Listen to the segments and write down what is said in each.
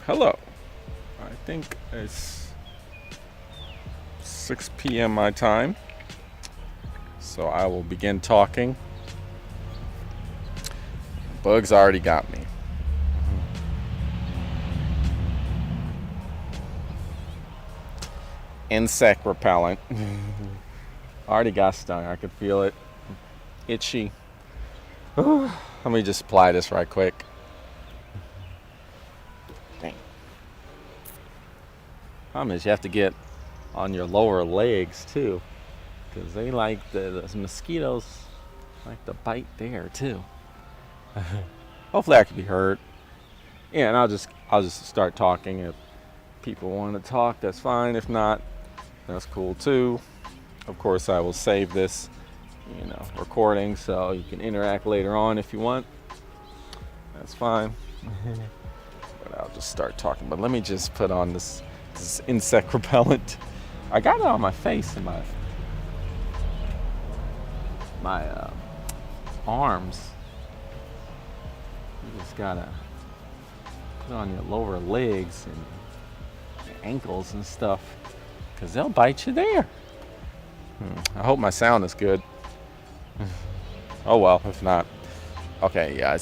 Hello. I think it's 6 p.m. my time, so I will begin talking. Bugs already got me. Insect repellent. Already got stung. I could feel it. Itchy. Let me just apply this right quick. Dang. Problem is, you have to get on your lower legs too, because they like the mosquitoes like to bite there too. Hopefully, I can be heard. Yeah, and I'll just start talking. If people want to talk, that's fine. If not, that's cool too. Of course, I will save this, recording, so you can interact later on if you want. That's fine. But I'll just start talking. But let me just put on this insect repellent. I got it on my face and my arms. You just gotta put it on your lower legs and your ankles and stuff, because they'll bite you there. I hope my sound is good. Oh well, if not. Okay, yeah,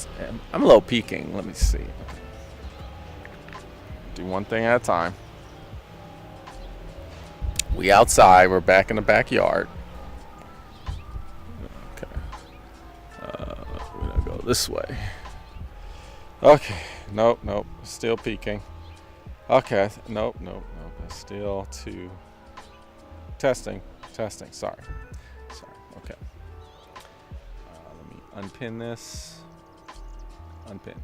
I'm a little peaking. Let me see. Do one thing at a time. We outside. We're back in the backyard. Okay. We're gonna go this way. Okay. Nope. Still peaking. Okay. Nope. Still too. Testing. Sorry. Okay. Let me unpin this. Unpin.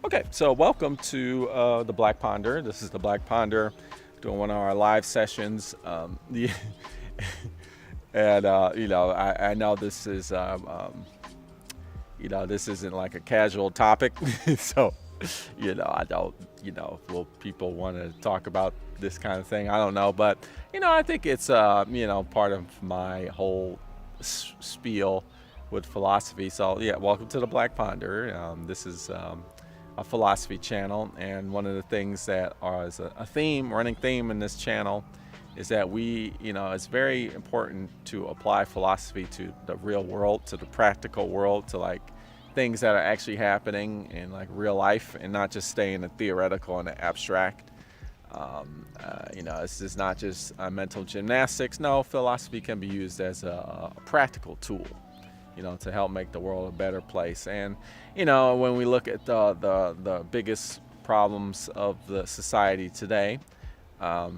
Okay, so welcome to the Black Ponder. This is the Black Ponder doing one of our live sessions. And I know this is this isn't like a casual topic, so I don't will people want to talk about this kind of thing? I don't know, but I think it's part of my whole spiel with philosophy. So yeah, welcome to the Black Ponder. This is a philosophy channel, and one of the things that is a running theme in this channel is that it's very important to apply philosophy to the real world, to the practical world, to like things that are actually happening in like real life, and not just stay in the theoretical and the abstract. This is not just mental gymnastics. No, philosophy can be used as a practical tool, to help make the world a better place. And when we look at the biggest problems of the society today, I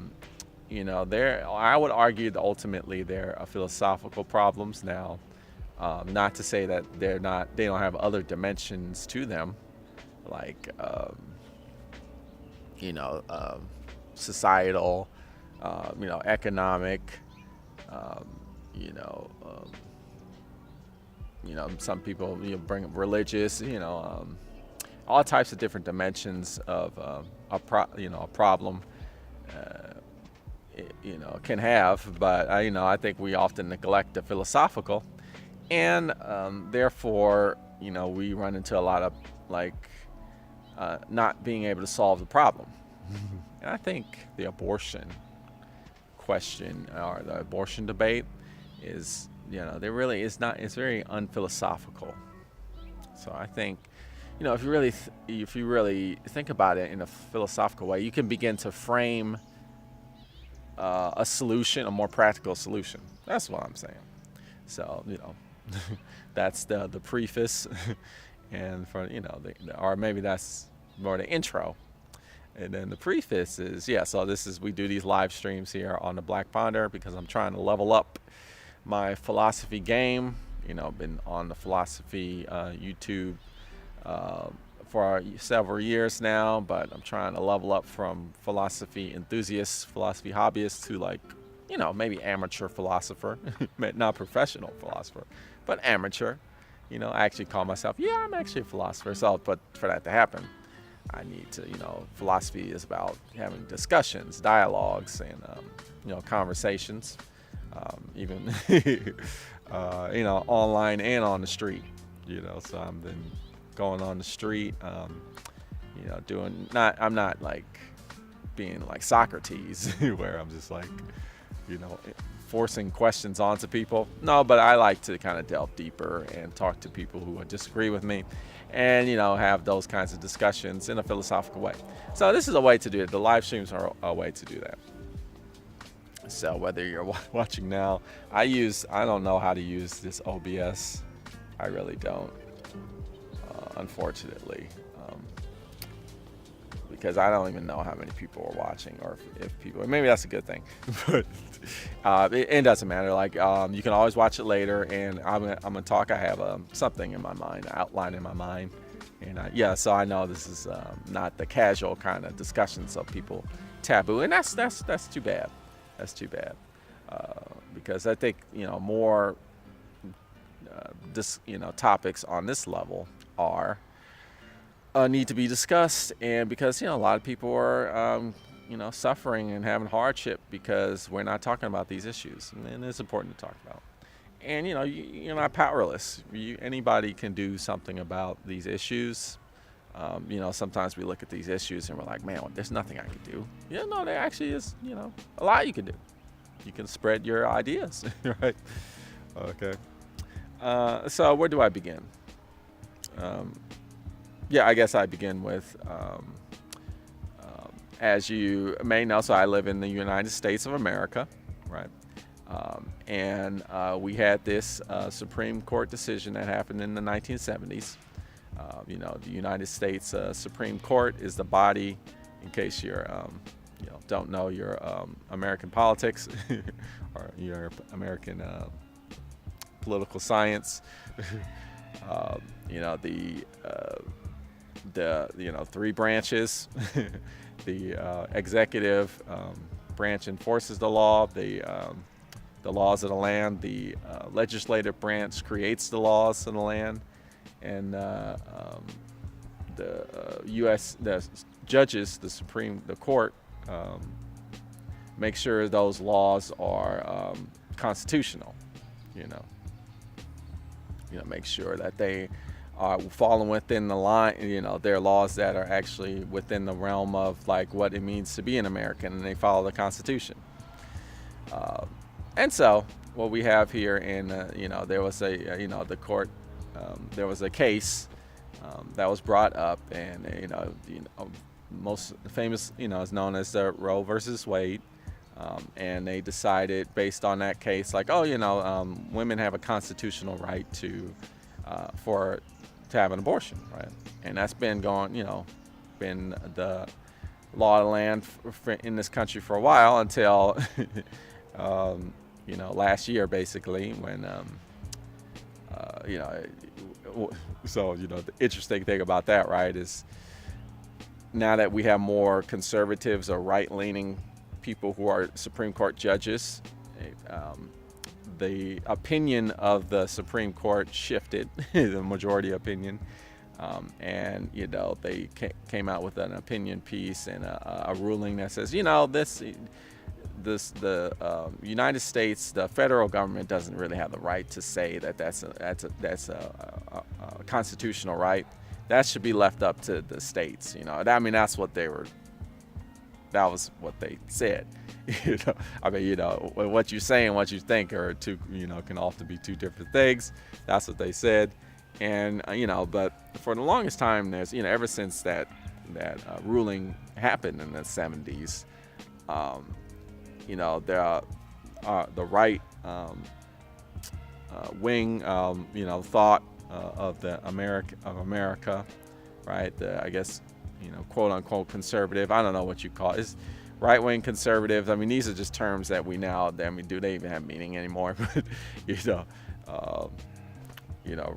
would argue that ultimately they're philosophical problems. Now, not to say that they don't have other dimensions to them, like societal, economic, some people bring religious, all types of different dimensions of a problem. Can have, but I think we often neglect the philosophical, and therefore we run into a lot of not being able to solve the problem. And I think the abortion question, or the abortion debate, is there really is not. It's very unphilosophical. So I think if you really think about it in a philosophical way, you can begin to frame a solution, a more practical solution. That's what I'm saying. So that's the preface, and for or maybe that's more the intro, and then the preface is So we do these live streams here on the Black Ponder because I'm trying to level up my philosophy game. Been on the philosophy YouTube for several years now, but I'm trying to level up from philosophy enthusiast, philosophy hobbyist to maybe amateur philosopher, not professional philosopher, but amateur. I actually call myself, I'm actually a philosopher. So, but for that to happen, I need to, philosophy is about having discussions, dialogues, and, conversations, even, online and on the street, so I've been going on the street, doing not. I'm not like being like Socrates, where I'm just like, you know, forcing questions onto people. No, but I like to kind of delve deeper and talk to people who would disagree with me, and have those kinds of discussions in a philosophical way. So this is a way to do it. The live streams are a way to do that. So whether you're watching now, I don't know how to use this OBS. I really don't, unfortunately, because I don't even know how many people are watching, or if people. Maybe that's a good thing, but it doesn't matter. Like you can always watch it later, and I'm gonna talk. I have something in my mind, an outline in my mind, and so I know this is not the casual kind of discussion. So people taboo, and that's too bad. That's too bad, because I think more topics on this level are need to be discussed, and because a lot of people are suffering and having hardship because we're not talking about these issues, and it's important to talk about. And you're not powerless. Anybody can do something about these issues. Sometimes we look at these issues and we're like, man, there's nothing I can do. No, there actually is, a lot you can do. You can spread your ideas, right? Okay. So where do I begin? I guess I begin with, as you may know, so I live in the United States of America, right? And we had this Supreme Court decision that happened in the 1970s. The United States Supreme Court is the body, in case you're, don't know your American politics or your American political science. The three branches. The executive branch enforces the law. The laws of the land. The legislative branch creates the laws of the land. And the judges, the court, make sure those laws are constitutional. Make sure that they are falling within the line. They're laws that are actually within the realm of like what it means to be an American, and they follow the Constitution. And so what we have here in there was the court. There was a case that was brought up, and most famous is known as the Roe versus Wade, and they decided based on that case, like, women have a constitutional right to have an abortion, right? And that's been been the law of the land in this country for a while, until last year, basically, when the interesting thing about that, right, is now that we have more conservatives or right-leaning people who are Supreme Court judges, the opinion of the Supreme Court shifted, the majority opinion, and they came out with an opinion piece and a ruling that says, the United States, the federal government doesn't really have the right to say that that's a constitutional right. That should be left up to the states. That's what that was what they said. What you say and what you think are two, can often be two different things. That's what they said. And, but for the longest time, there's, ever since that ruling happened in the 70s, there are the right wing, thought of America, right? I guess, quote unquote conservative. I don't know what you call it. It's right-wing conservatives. These are just terms that we now, do they even have meaning anymore? But,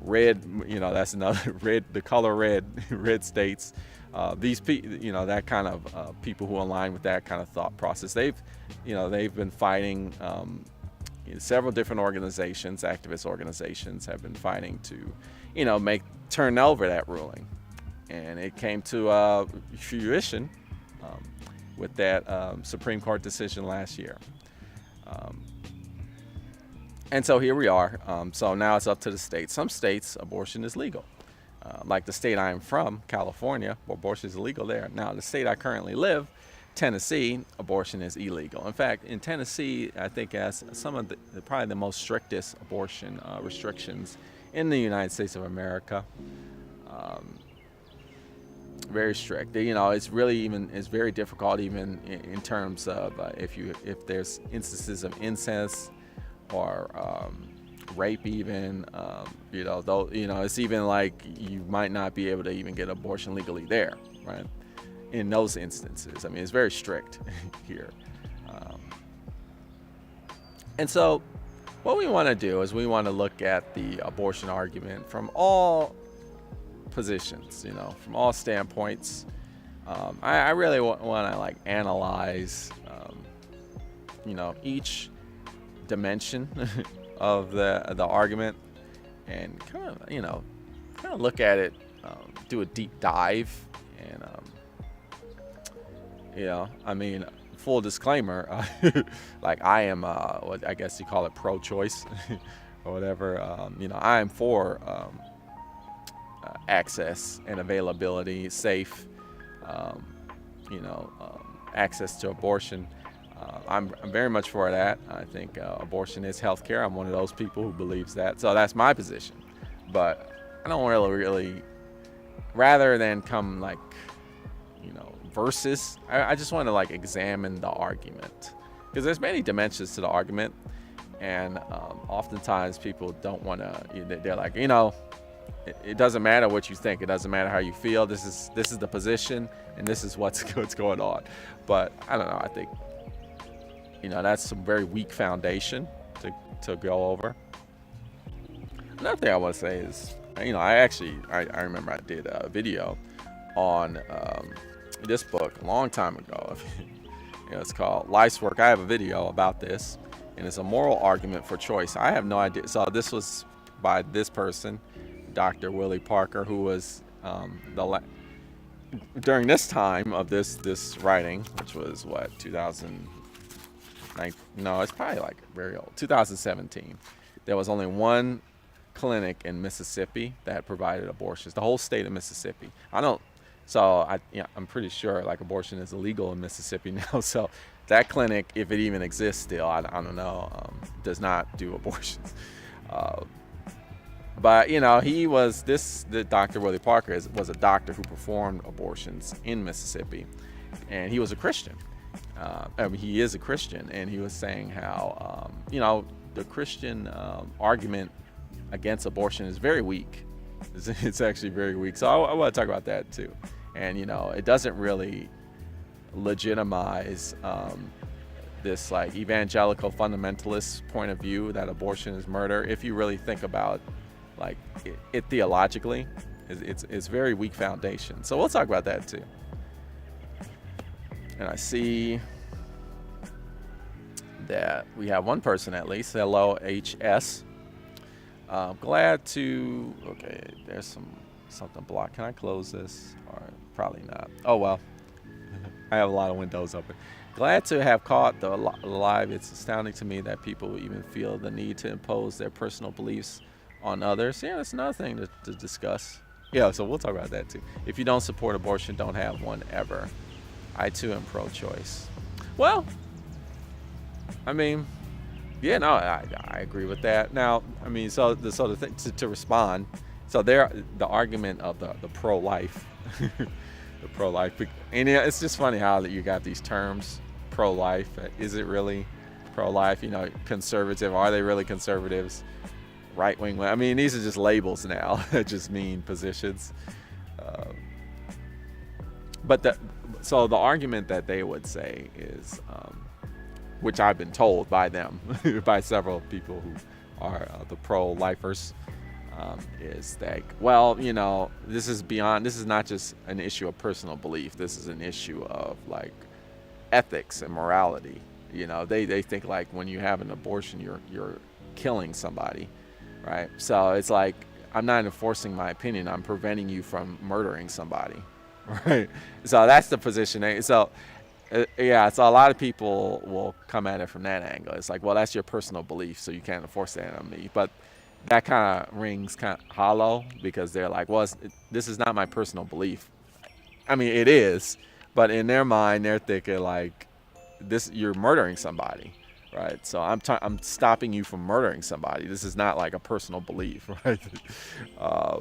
red, that's another red, the color red, red states. These people, that kind of people who align with that kind of thought process, they've been fighting. Several different organizations, activist organizations, have been fighting to, turn over that ruling, and it came to fruition with that Supreme Court decision last year. And so here we are. So now it's up to the states. Some states, abortion is legal. Like the state I am from, California, where abortion is illegal there. Now, the state I currently live, Tennessee, abortion is illegal. In fact, in Tennessee, I think has some of probably the most strictest abortion restrictions in the United States of America. Um, Very strict. It's really it's very difficult even in terms of if there's instances of incest or rape even. Though it's even like you might not be able to even get abortion legally there, right? In those instances, I mean, it's very strict here. Um, and so, what we want to do is we want to look at the abortion argument from all positions, from all standpoints. I really want to like analyze, each dimension of the argument, and kind of look at it, do a deep dive, and I mean, full disclaimer, like I am, what I guess you call it, pro-choice or whatever. I am for access and availability, safe, access to abortion. I'm very much for that. I think abortion is healthcare. I'm one of those people who believes that. So that's my position. But I don't really, rather than come like, versus, I just want to like examine the argument, because there's many dimensions to the argument, and oftentimes people don't want to. They're like, it doesn't matter what you think. It doesn't matter how you feel. This is the position, and this is what's going on. But I don't know. I think that's some very weak foundation to go over. Another thing I want to say is, I remember I did a video on this book a long time ago. It's called Life's Work. I have a video about this, and it's a moral argument for choice. I have no idea. So this was by this person, Dr. Willie Parker, who was during this time of this writing, which was what, 2009? No, it's probably like very old. 2017. There was only one clinic in Mississippi that provided abortions. The whole state of Mississippi. I'm pretty sure like abortion is illegal in Mississippi now. So that clinic, if it even exists still, I don't know, does not do abortions. But the Dr. Willie Parker was a doctor who performed abortions in Mississippi, and he was a Christian. He is a Christian, and he was saying how the Christian argument against abortion is very weak. It's actually very weak. So I want to talk about that too. And it doesn't really legitimize this like evangelical fundamentalist point of view that abortion is murder. If you really think about like it theologically, it's very weak foundation. So we'll talk about that too. And I see that we have one person at least. Hello, HS. Glad to. Okay, there's something blocked. Can I close this? Or probably not. Oh well. I have a lot of windows open. Glad to have caught the live. It's astounding to me that people even feel the need to impose their personal beliefs on others. Yeah, that's another thing to discuss. Yeah, so we'll talk about that too. If you don't support abortion, don't have one ever. I too am pro-choice. Well, I mean, yeah, no, I agree with that. Now, I mean, so the thing to respond. So the argument of the pro-life, the pro-life, and it's just funny how that you got these terms, pro-life. Is it really pro-life? Conservative. Are they really conservatives? Right-wing. I mean, these are just labels now that just mean positions. So the argument that they would say is, which I've been told by them, by several people who are the pro-lifers, is that, well, this is not just an issue of personal belief. This is an issue of like ethics and morality. They think like when you have an abortion, you're killing somebody, right? So it's like, I'm not enforcing my opinion. I'm preventing you from murdering somebody, right? So that's the position. So so a lot of people will come at it from that angle. It's like, well, that's your personal belief, so you can't enforce that on me. But that kind of rings kind of hollow because they're like, well, this is not my personal belief. I mean, it is, but in their mind, they're thinking like, this, you're murdering somebody, right? So I'm stopping you from murdering somebody. This is not like a personal belief, right? uh,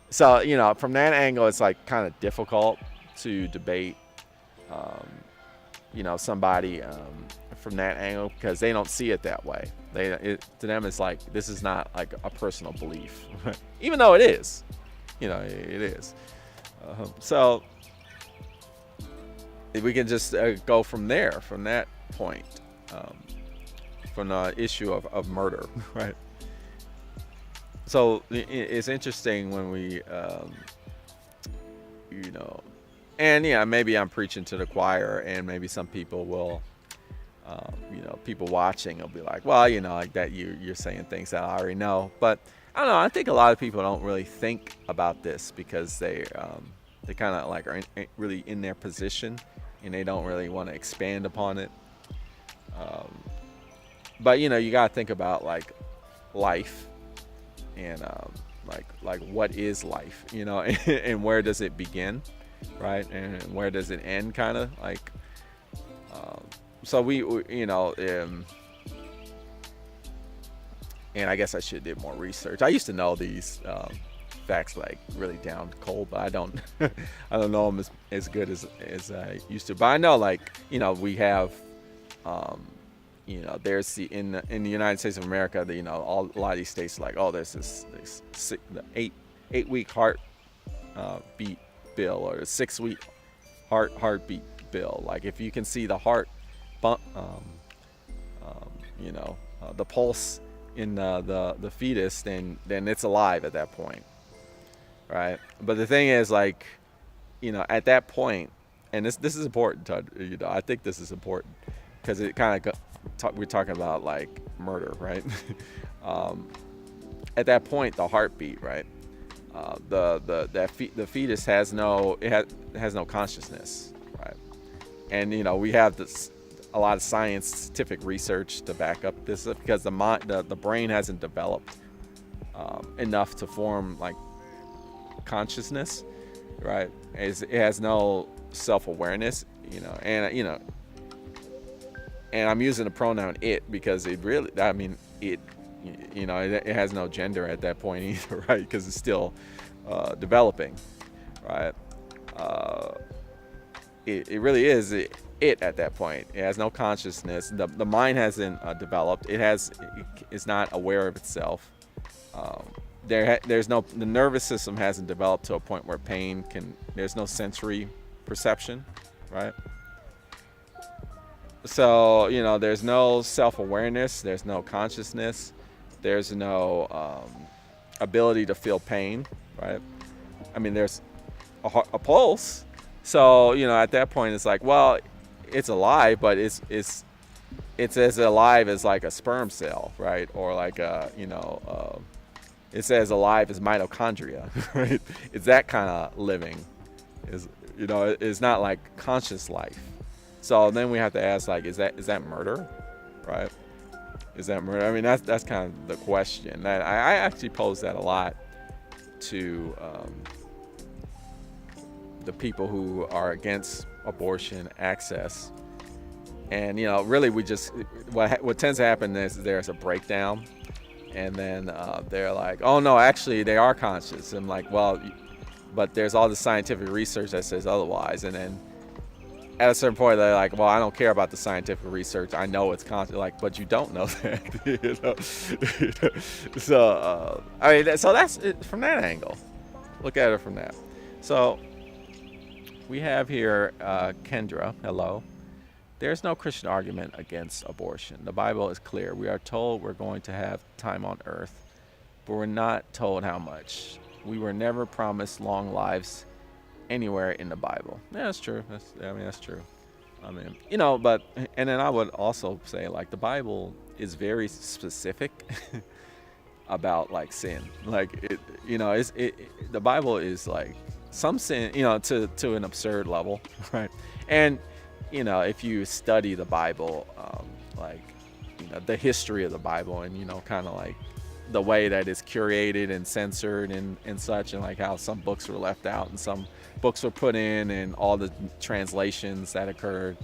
so from that angle, it's like kind of difficult to debate, um, somebody from that angle because they don't see it that way. To them, it's like this is not like a personal belief, even though it is. It is. So if we can just go from there, from that point, um, from the issue of murder, right? So it's interesting when we, and yeah, maybe I'm preaching to the choir, and maybe some people will, people watching will be like, well, like that you're saying things that I already know. But I don't know. I think a lot of people don't really think about this because they kind of like are really in their position, and they don't really want to expand upon it. But you got to think about like life and like what is life, and where does it begin, right? And where does it end, kind of like. So and I guess I should do more research. I used to know these facts like really down cold, but I don't I don't know them as good as I used to. But I know like we have there's in the United States of America, a lot of these states are like, oh, there's this the 8-week heart beat bill, or a 6-week heartbeat bill. Like if you can see the heart bump, the pulse in the fetus, then it's alive at that point, right? But the thing is, like, at that point, and this is important, I think this is important because it kind of we're talking about like murder, right? At that point, the heartbeat, right? The fetus has no consciousness, right? And we have a lot of scientific research to back up this because the brain hasn't developed enough to form like consciousness, right? It has no self-awareness, and I'm using the pronoun it because it really, I mean, it has no gender at that point either, right? Because it's still developing, right? It really is it at that point. It has no consciousness. The mind hasn't developed. It's not aware of itself. The nervous system hasn't developed to a point where there's no sensory perception, right? So there's no self-awareness, there's no consciousness, there's no ability to feel pain, right? I mean, there's a pulse. So at that point, it's like, well, it's alive, but it's as alive as like a sperm cell, right? Or like it's as alive as mitochondria, right? It's that kind of living. It's not like conscious life. So then we have to ask, like, is that murder, right? Is that murder? I mean, that's kind of the question. I actually pose that a lot to the people who are against abortion access. And really, we just what tends to happen is there's a breakdown, and then they're like, oh no, actually they are conscious. I'm like, well, but there's all the scientific research that says otherwise, and then at a certain point, they're like, well, I don't care about the scientific research. I know it's constant. Like, but you don't know that. So, I mean, so that's it from that angle. Look at it from that. So, we have here Kendra. Hello. There's no Christian argument against abortion. The Bible is clear. We are told we're going to have time on earth, but we're not told how much. We were never promised long lives anywhere in the Bible. Yeah, that's true. That's true. I mean, but, and then I would also say, like, the Bible is very specific about like sin. Like the Bible is like some sin, to an absurd level, right? And if you study the Bible, like the history of the Bible, and kind of like the way that it's curated and censored and such, and like how some books were left out and some books were put in, and all the translations that occurred.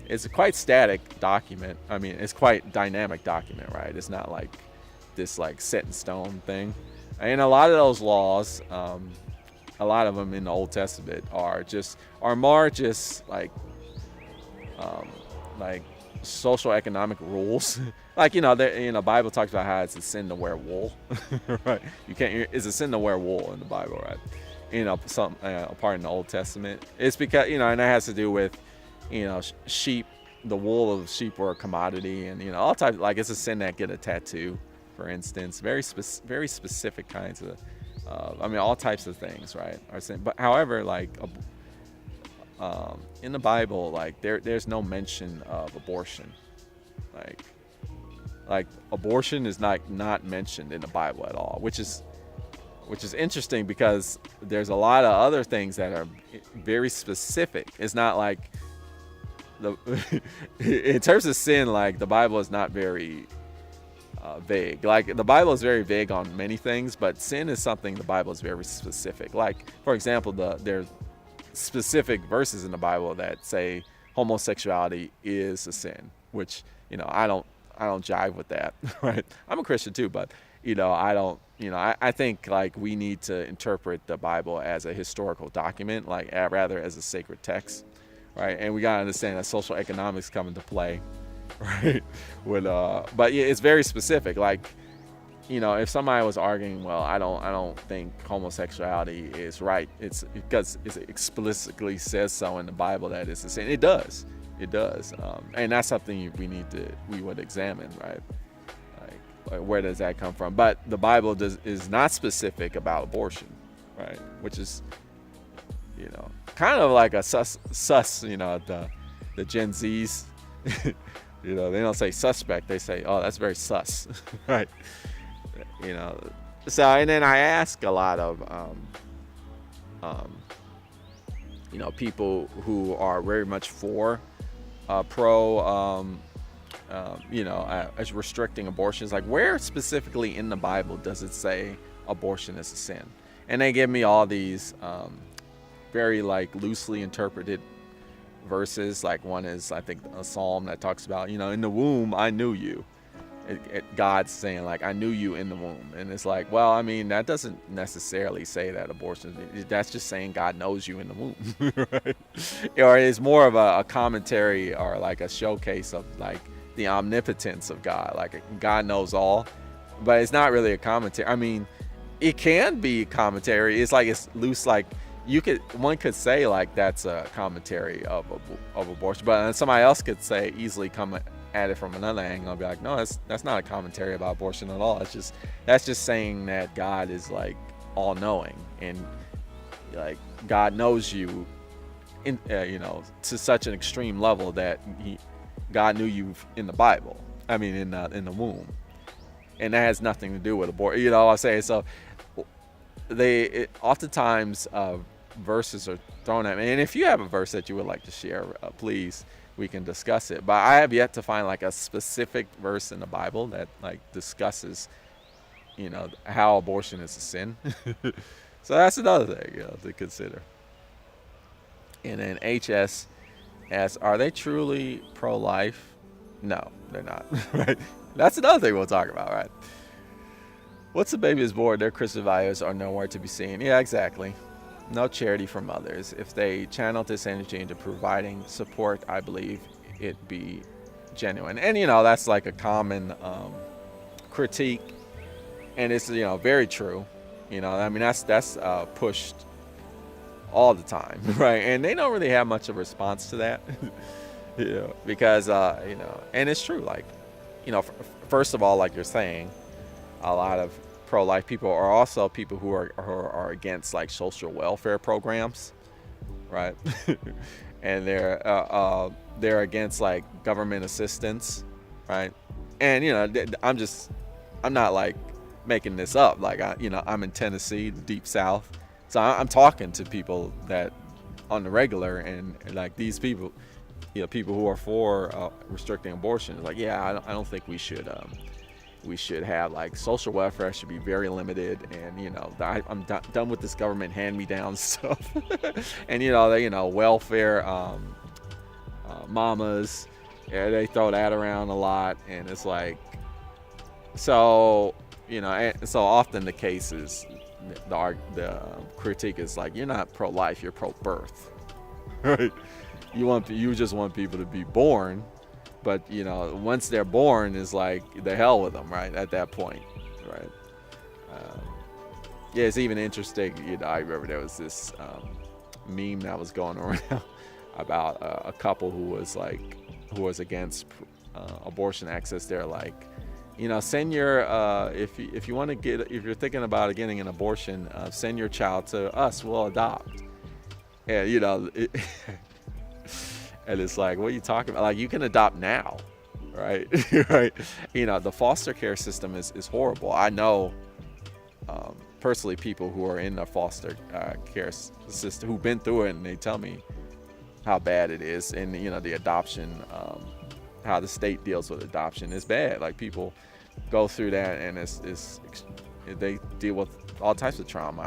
It's a quite static document. I mean, it's quite dynamic document, right? It's not like this like set in stone thing. And a lot of those laws, a lot of them in the Old Testament are more just like social economic rules. Like, the Bible talks about how it's a sin to wear wool, right? It's a sin to wear wool in the Bible, right? Some part in the Old Testament. It's because, and that has to do with, sheep. The wool of sheep were a commodity, and all types. Like, it's a sin that get a tattoo, for instance. Very specific kinds of, all types of things, right? Are sin. But however, like, in the Bible, like there's no mention of abortion. Like abortion is not mentioned in the Bible at all, which is interesting, because there's a lot of other things that are very specific. It's not like in terms of sin, like the Bible is not very vague. Like the Bible is very vague on many things, but sin is something the Bible is very specific. Like, for example, there's specific verses in the Bible that say homosexuality is a sin, which I don't jive with that. Right? I'm a Christian too, but I don't. I think like we need to interpret the Bible as a historical document, like rather as a sacred text, right? And we gotta understand that social economics come into play, right? But yeah, it's very specific. Like, if somebody was arguing, well, I don't think homosexuality is right. It's because it explicitly says so in the Bible that it's a sin. It does, and that's something we would examine, right? Like where does that come from? But the Bible is not specific about abortion, right? Which is, kind of like a sus. The Gen Zs, they don't say suspect. They say, oh, that's very sus, right? So, and then I ask a lot of, people who are very much for pro, as restricting abortions, like where specifically in the Bible does it say abortion is a sin? And they give me all these very like loosely interpreted verses. Like one is, I think, a psalm that talks about, in the womb I knew you. God's saying, like, I knew you in the womb. And it's like, well, I mean, that doesn't necessarily say that abortion, that's just saying God knows you in the womb, right? Or it's more of a commentary, or like a showcase of like the omnipotence of God. Like, God knows all, but it's not really a commentary. I mean, it can be a commentary. It's like, it's loose. Like, one could say like that's a commentary of abortion, but somebody else could say, easily come at it from another angle and be like, no, that's not a commentary about abortion at all. That's just saying that God is like all knowing, and like God knows you in to such an extreme level that God knew you in the Bible. I mean, in the womb, and that has nothing to do with abortion. I say so. Oftentimes verses are thrown at me, and if you have a verse that you would like to share, please, we can discuss it. But I have yet to find like a specific verse in the Bible that like discusses, how abortion is a sin. So that's another thing, to consider. And then HS asks, are they truly pro-life? No, they're not. Right? That's another thing we'll talk about, right? Once the baby is born, their Christian values are nowhere to be seen. Yeah, exactly. No charity from others. If they channeled this energy into providing support, I believe it'd be genuine. And that's like a common critique, and it's very true. I mean, that's pushed all the time, right? And they don't really have much of a response to that, because and it's true. Like, first of all, like you're saying, a lot of pro-life people are also people who are against like social welfare programs, right? And they're against like government assistance, right? And I'm not like making this up. Like I'm in Tennessee, the deep South, so I'm talking to people that on the regular, and like these people, people who are for restricting abortion, like, yeah, I don't think we should we should have like social welfare should be very limited, and I'm done with this government hand-me-down stuff. And welfare, mamas, yeah, they throw that around a lot, and it's like, so and so often the case is the critique is like, you're not pro-life, you're pro-birth. Right? You just want people to be born, but once they're born, is like the hell with them, right? At that point, right? Um, yeah, it's even interesting. I remember there was this meme that was going around about a couple who was against abortion access. They're like, send your if you want to if you're thinking about getting an abortion, send your child to us, we'll adopt. And and it's like, what are you talking about? Like, you can adopt now, right? Right? The foster care system is horrible. I know personally people who are in the foster care system who've been through it, and they tell me how bad it is. And the adoption, how the state deals with adoption is bad. Like, people go through that, and they deal with all types of trauma.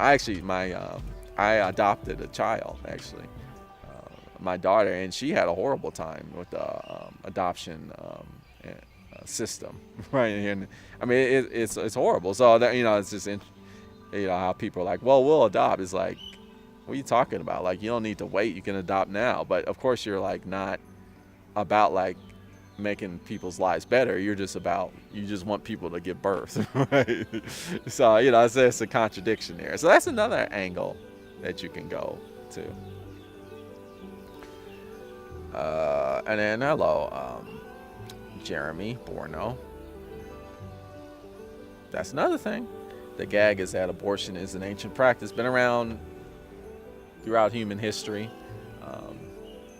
I adopted a child, actually, my daughter, and she had a horrible time with the adoption system, right? And I mean, it's horrible. So that it's just how people are like, well, we'll adopt. It's like, what are you talking about? Like, you don't need to wait. You can adopt now. But of course, you're like not about like making people's lives better. You just want people to give birth, right? So it's a contradiction there. So that's another angle that you can go to. And then hello, Jeremy Borno. That's another thing. The gag is that abortion is an ancient practice, been around throughout human history.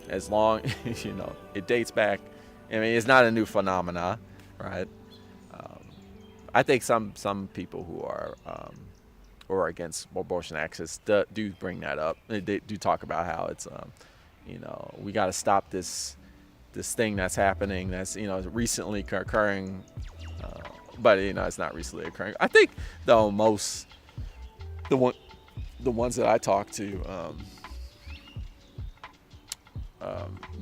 As long, it dates back. I mean, it's not a new phenomena, right? I think some people who are against abortion access do bring that up. They do talk about how it's we got to stop this thing that's happening that's recently occurring, but it's not recently occurring. I think though most the ones that I talk to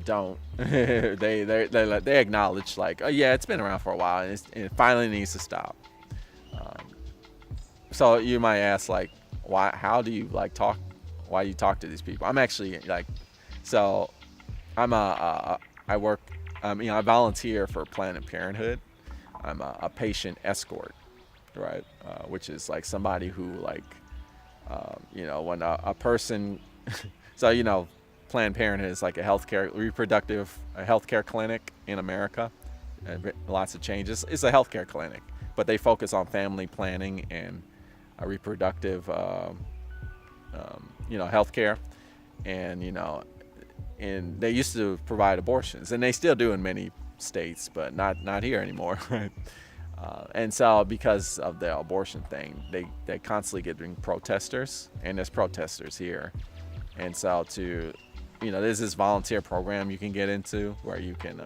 don't. they acknowledge like, oh yeah, it's been around for a while, and it finally needs to stop. So you might ask, like, why do you talk to these people? I'm actually like, so I'm I work, I volunteer for Planned Parenthood. I'm a patient escort, right? Which is like somebody who like, when a person, so Planned Parenthood is like a healthcare clinic in America. Lots of changes. It's a healthcare clinic, but they focus on family planning and reproductive, healthcare, and they used to provide abortions, and they still do in many states, but not here anymore, right? And so because of the abortion thing, they constantly getting protesters, and there's protesters here, and so there's this volunteer program you can get into where you can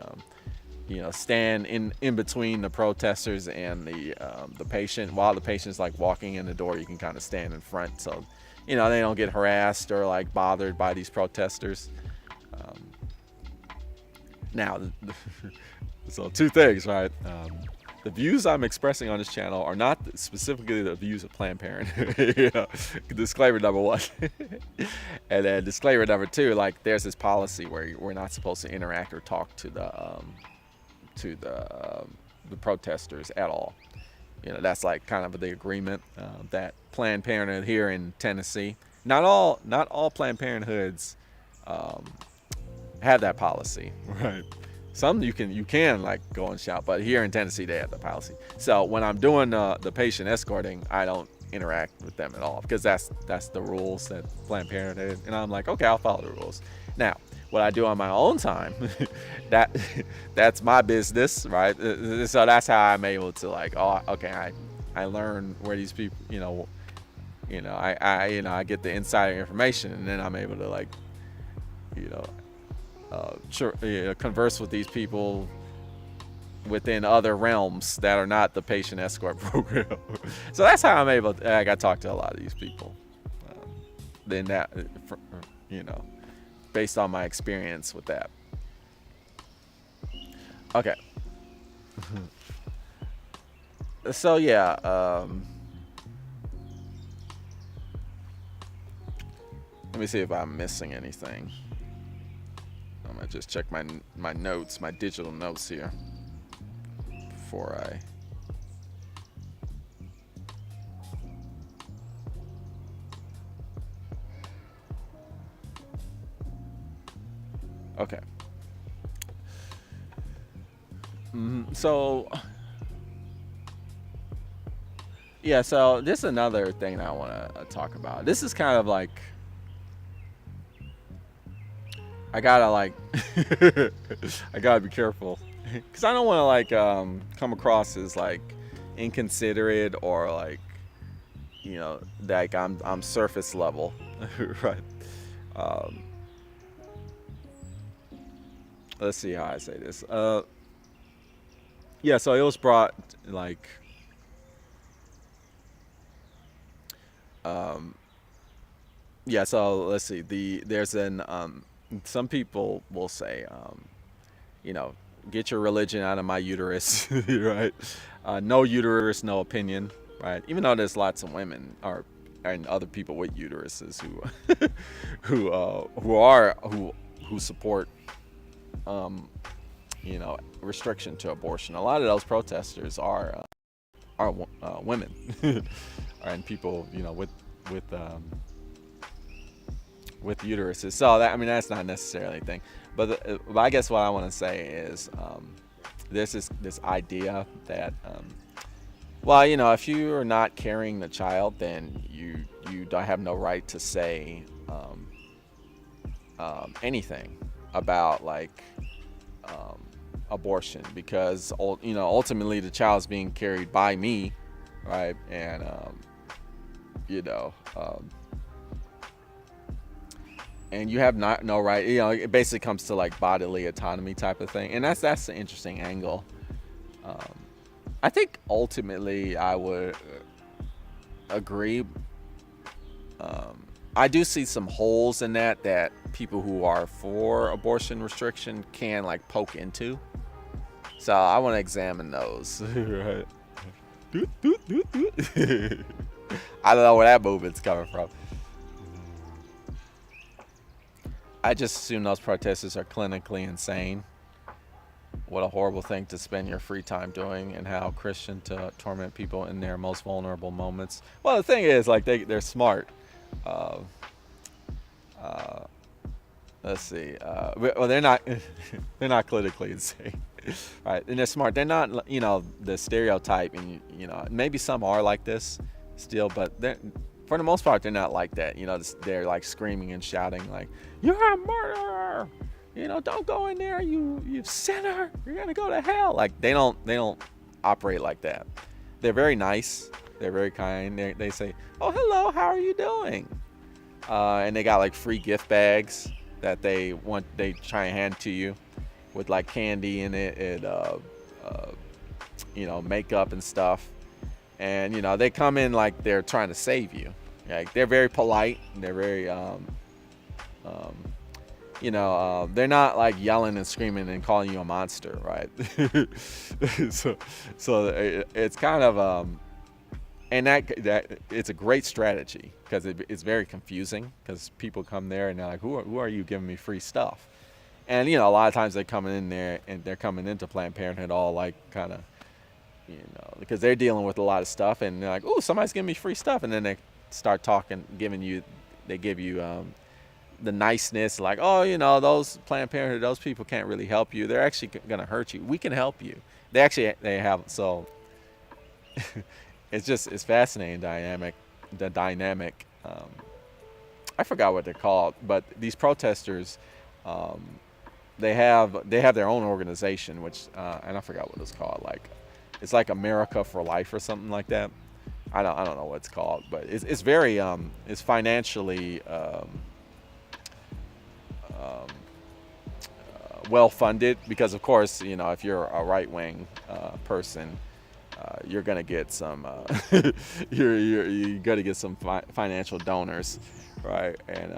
stand in between the protesters and the patient. While the patient's like walking in the door, you can kind of stand in front, so they don't get harassed or like bothered by these protesters. Now, so two things, right? The views I'm expressing on this channel are not specifically the views of Planned Parenthood. Disclaimer number one. And then disclaimer number two, like, there's this policy where we're not supposed to interact or talk to the protesters at all. That's like kind of the agreement that Planned Parenthood here in Tennessee. Not all Planned Parenthoods have that policy, right? Some you can like go and shout, but here in Tennessee they have the policy. So when I'm doing the patient escorting, I don't interact with them at all, because that's the rules that Planned Parenthood, and I'm like, okay, I'll follow the rules. Now, what I do on my own time, that's my business, right? So that's how I'm able to like, oh, okay, I learn where these people, I get the insider information, and then I'm able to like, converse with these people within other realms that are not the patient escort program. So that's how I'm able to, I talk to a lot of these people. Um, then that, you know, based on my experience with that. Okay. So yeah, let me see if I'm missing anything. I'm gonna just check my notes, my digital notes here before I. Okay. So yeah, so this is another thing that I want to talk about. This is kind of like I gotta like I gotta be careful because I don't want to like come across as like inconsiderate or like like I'm surface level, right? Um, let's see how I say this. Yeah, so it was brought like um, yeah. So let's see. There's an some people will say you know, get your religion out of my uterus, right? No uterus, no opinion, right? Even though there's lots of women or and other people with uteruses who who support restriction to abortion. A lot of those protesters are women and people with with uteruses. So that, I mean, that's not necessarily a thing. But I guess what I want to say is there's this idea that well, if you are not carrying the child, then you don't have no right to say anything about like abortion because ultimately the child's being carried by me, right? And you know. And you have no right. It basically comes to like bodily autonomy type of thing, and that's an interesting angle. Um, I think ultimately I would agree. I do see some holes in that people who are for abortion restriction can like poke into. So I want to examine those. Right. I don't know where that movement's coming from. I just assume those protesters are clinically insane. What a horrible thing to spend your free time doing, and how Christian to torment people in their most vulnerable moments. Well, the thing is, like they're smart. Uh, uh, let's see. Well, they're not. They're not clinically insane, right? And they're smart. They're not, the stereotype, and maybe some are like this still, but they're for the most part, they're not like that. They're like screaming and shouting, like, "You're a murderer! Don't go in there, you sinner! You're gonna go to hell!" Like they don't operate like that. They're very nice. They're very kind. They say, "Oh, hello, how are you doing?" And they got like free gift bags that they try and hand to you with like candy in it and makeup and stuff. And they come in like they're trying to save you. Like they're very polite. They're very they're not like yelling and screaming and calling you a monster, right? so it's kind of and that it's a great strategy because it's very confusing because people come there and they're like, who are you giving me free stuff? And a lot of times they're coming in there and they're coming into Planned Parenthood all like kind of because they're dealing with a lot of stuff, and they're like, "Oh, somebody's giving me free stuff," and then they start talking, they give you the niceness, like, "Oh, those Planned Parenthood, those people can't really help you. They're actually gonna hurt you. We can help you." They have so. It's fascinating the dynamic. I forgot what they're called, but these protesters, they have their own organization, which and I forgot what it's called, like. It's like America for Life or something like that. I don't know what it's called, but it's very it's financially well funded, because of course, if you're a right wing person, you're gonna get some you're gonna get some financial donors, right? And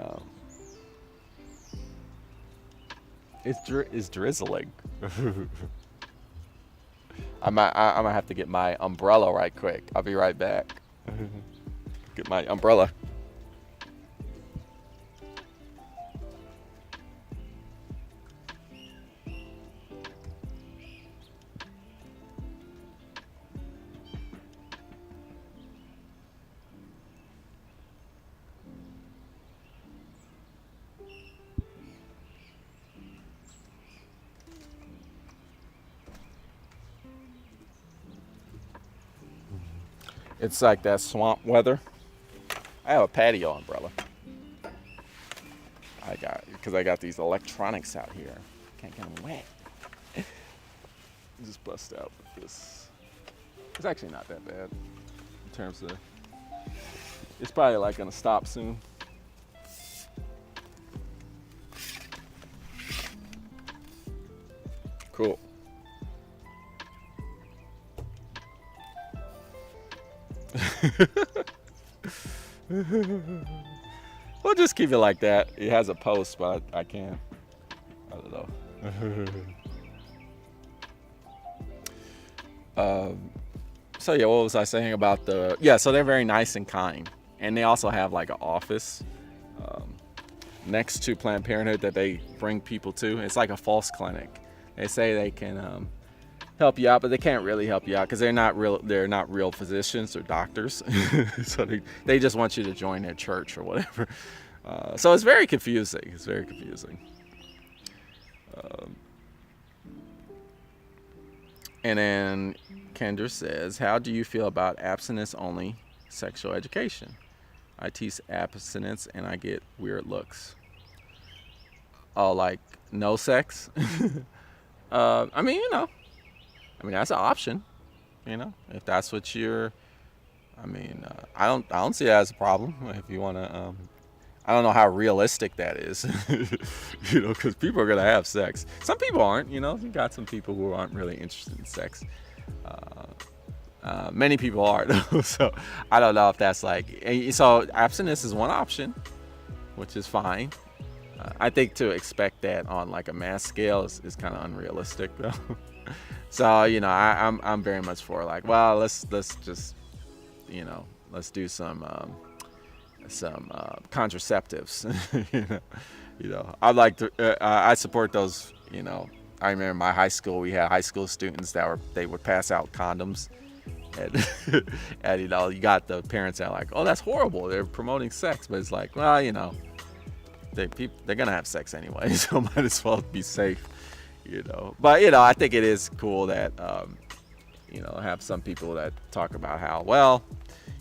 it's drizzling. I might have to get my umbrella right quick. I'll be right back. Get my umbrella. It's like that swamp weather. I have a patio umbrella. Because I got these electronics out here. Can't get them wet. Just bust out with this. It's actually not that bad in terms of. It's probably like gonna stop soon. Cool. We'll just keep it like that. It has a post, but I can't. I don't know. So yeah, what was I saying about so they're very nice and kind. And they also have like an office next to Planned Parenthood that they bring people to. It's like a false clinic. They say they can help you out, but they can't really help you out because they're not real physicians or doctors. So they just want you to join their church or whatever. So it's very confusing. It's very confusing. And then Kendra says, how do you feel about abstinence-only sexual education? I teach abstinence and I get weird looks. Oh, like no sex? I mean, that's an option, if that's what you're, I don't see that as a problem. If you want to, I don't know how realistic that is, because people are going to have sex. Some people aren't, you got some people who aren't really interested in sex. Many people are, though. So I don't know if that's so abstinence is one option, which is fine. I think to expect that on like a mass scale is kind of unrealistic, though. So I'm very much for let's just let's do some contraceptives. I'd like to I support those. I remember in my high school we had high school students they would pass out condoms, and you got the parents that are like, oh, that's horrible, they're promoting sex, but it's like, well, they're gonna have sex anyway, so might as well be safe. But I think it is cool that have some people that talk about how, well,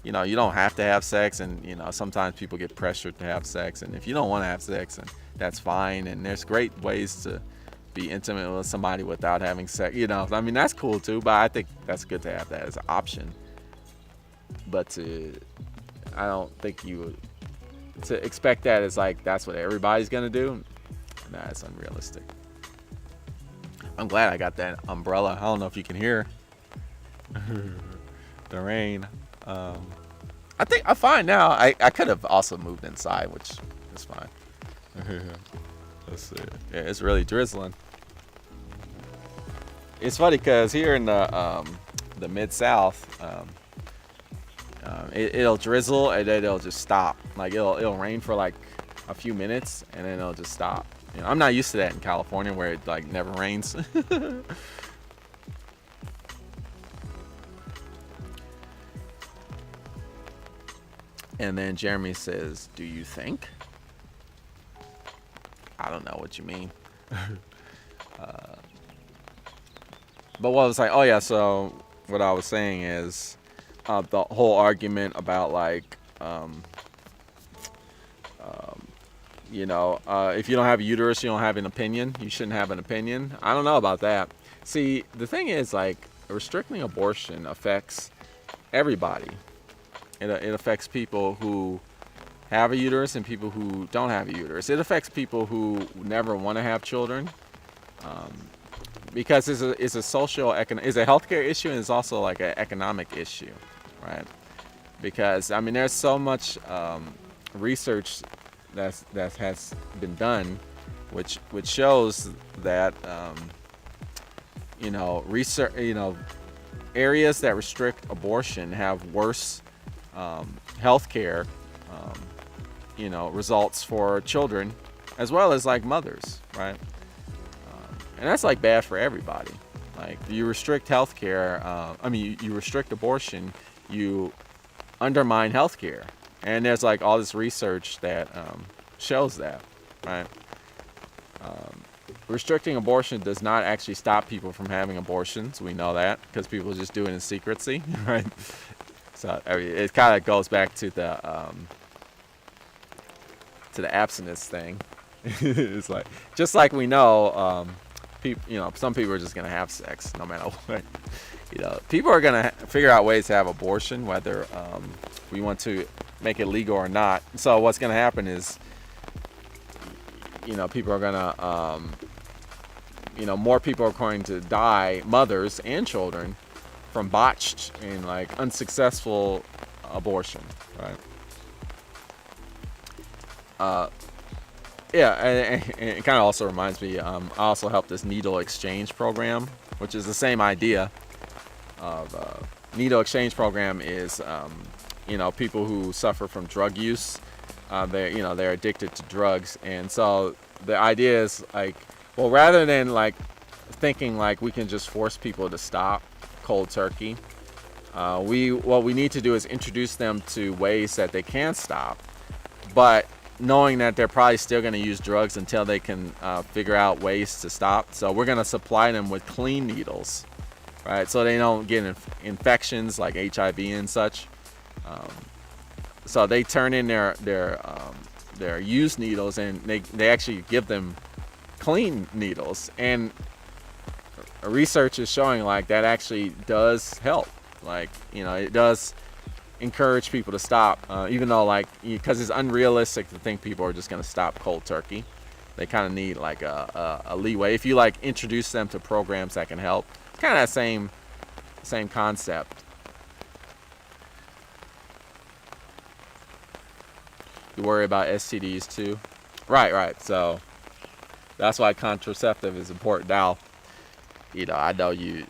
you don't have to have sex, and sometimes people get pressured to have sex, and if you don't want to have sex, and that's fine, and there's great ways to be intimate with somebody without having sex. That's cool too, but I think that's good to have that as an option. But I don't think to expect that as that's what everybody's gonna do. Nah, it's unrealistic. I'm glad I got that umbrella. I don't know if you can hear the rain. I think I'm fine now. I could have also moved inside, which is fine. Let's see. Yeah, it's really drizzling. It's funny because here in the Mid-South, it'll drizzle and then it'll just stop. It'll rain for a few minutes and then it'll just stop. I'm not used to that in California where it never rains. And then Jeremy says, do you think? I don't know what you mean. But what I was oh yeah, so what I was saying is the whole argument about if you don't have a uterus, you don't have an opinion. You shouldn't have an opinion. I don't know about that. See, the thing is, restricting abortion affects everybody. It affects people who have a uterus and people who don't have a uterus. It affects people who never want to have children. because it's a it's a healthcare issue, and it's also like an economic issue, right? Because I mean, there's so much research that has been done, which shows that research areas that restrict abortion have worse healthcare results for children as well as like mothers, right? And that's like bad for everybody. Like you restrict healthcare, you restrict abortion, you undermine healthcare, and there's like all this research that shows that, right? Restricting abortion does not actually stop people from having abortions. We know that because people just do it in secrecy, right? So I mean, it kind of goes back to the abstinence thing. It's like just like we know, some people are just gonna have sex no matter what. People are gonna figure out ways to have abortion, whether we want to make it legal or not. So what's gonna happen is, people are gonna, more people are going to die, mothers and children, from botched and like unsuccessful abortion, right? Yeah, and it kind of also reminds me, I also helped this needle exchange program, which is the same idea of needle exchange program is, people who suffer from drug use, they're addicted to drugs. And so the idea is like, well, rather than like thinking like we can just force people to stop cold turkey, what we need to do is introduce them to ways that they can stop, but knowing that they're probably still going to use drugs until they can figure out ways to stop. So we're going to supply them with clean needles, right? So they don't get infections like HIV and such. So they turn in their used needles, and they actually give them clean needles. And research is showing like that actually does help. Like, it does encourage people to stop, even though like, because it's unrealistic to think people are just going to stop cold turkey. They kind of need like a leeway if you like introduce them to programs that can help. Kind of that same concept. You worry about STDs too, right? So that's why contraceptive is important. Now, I know you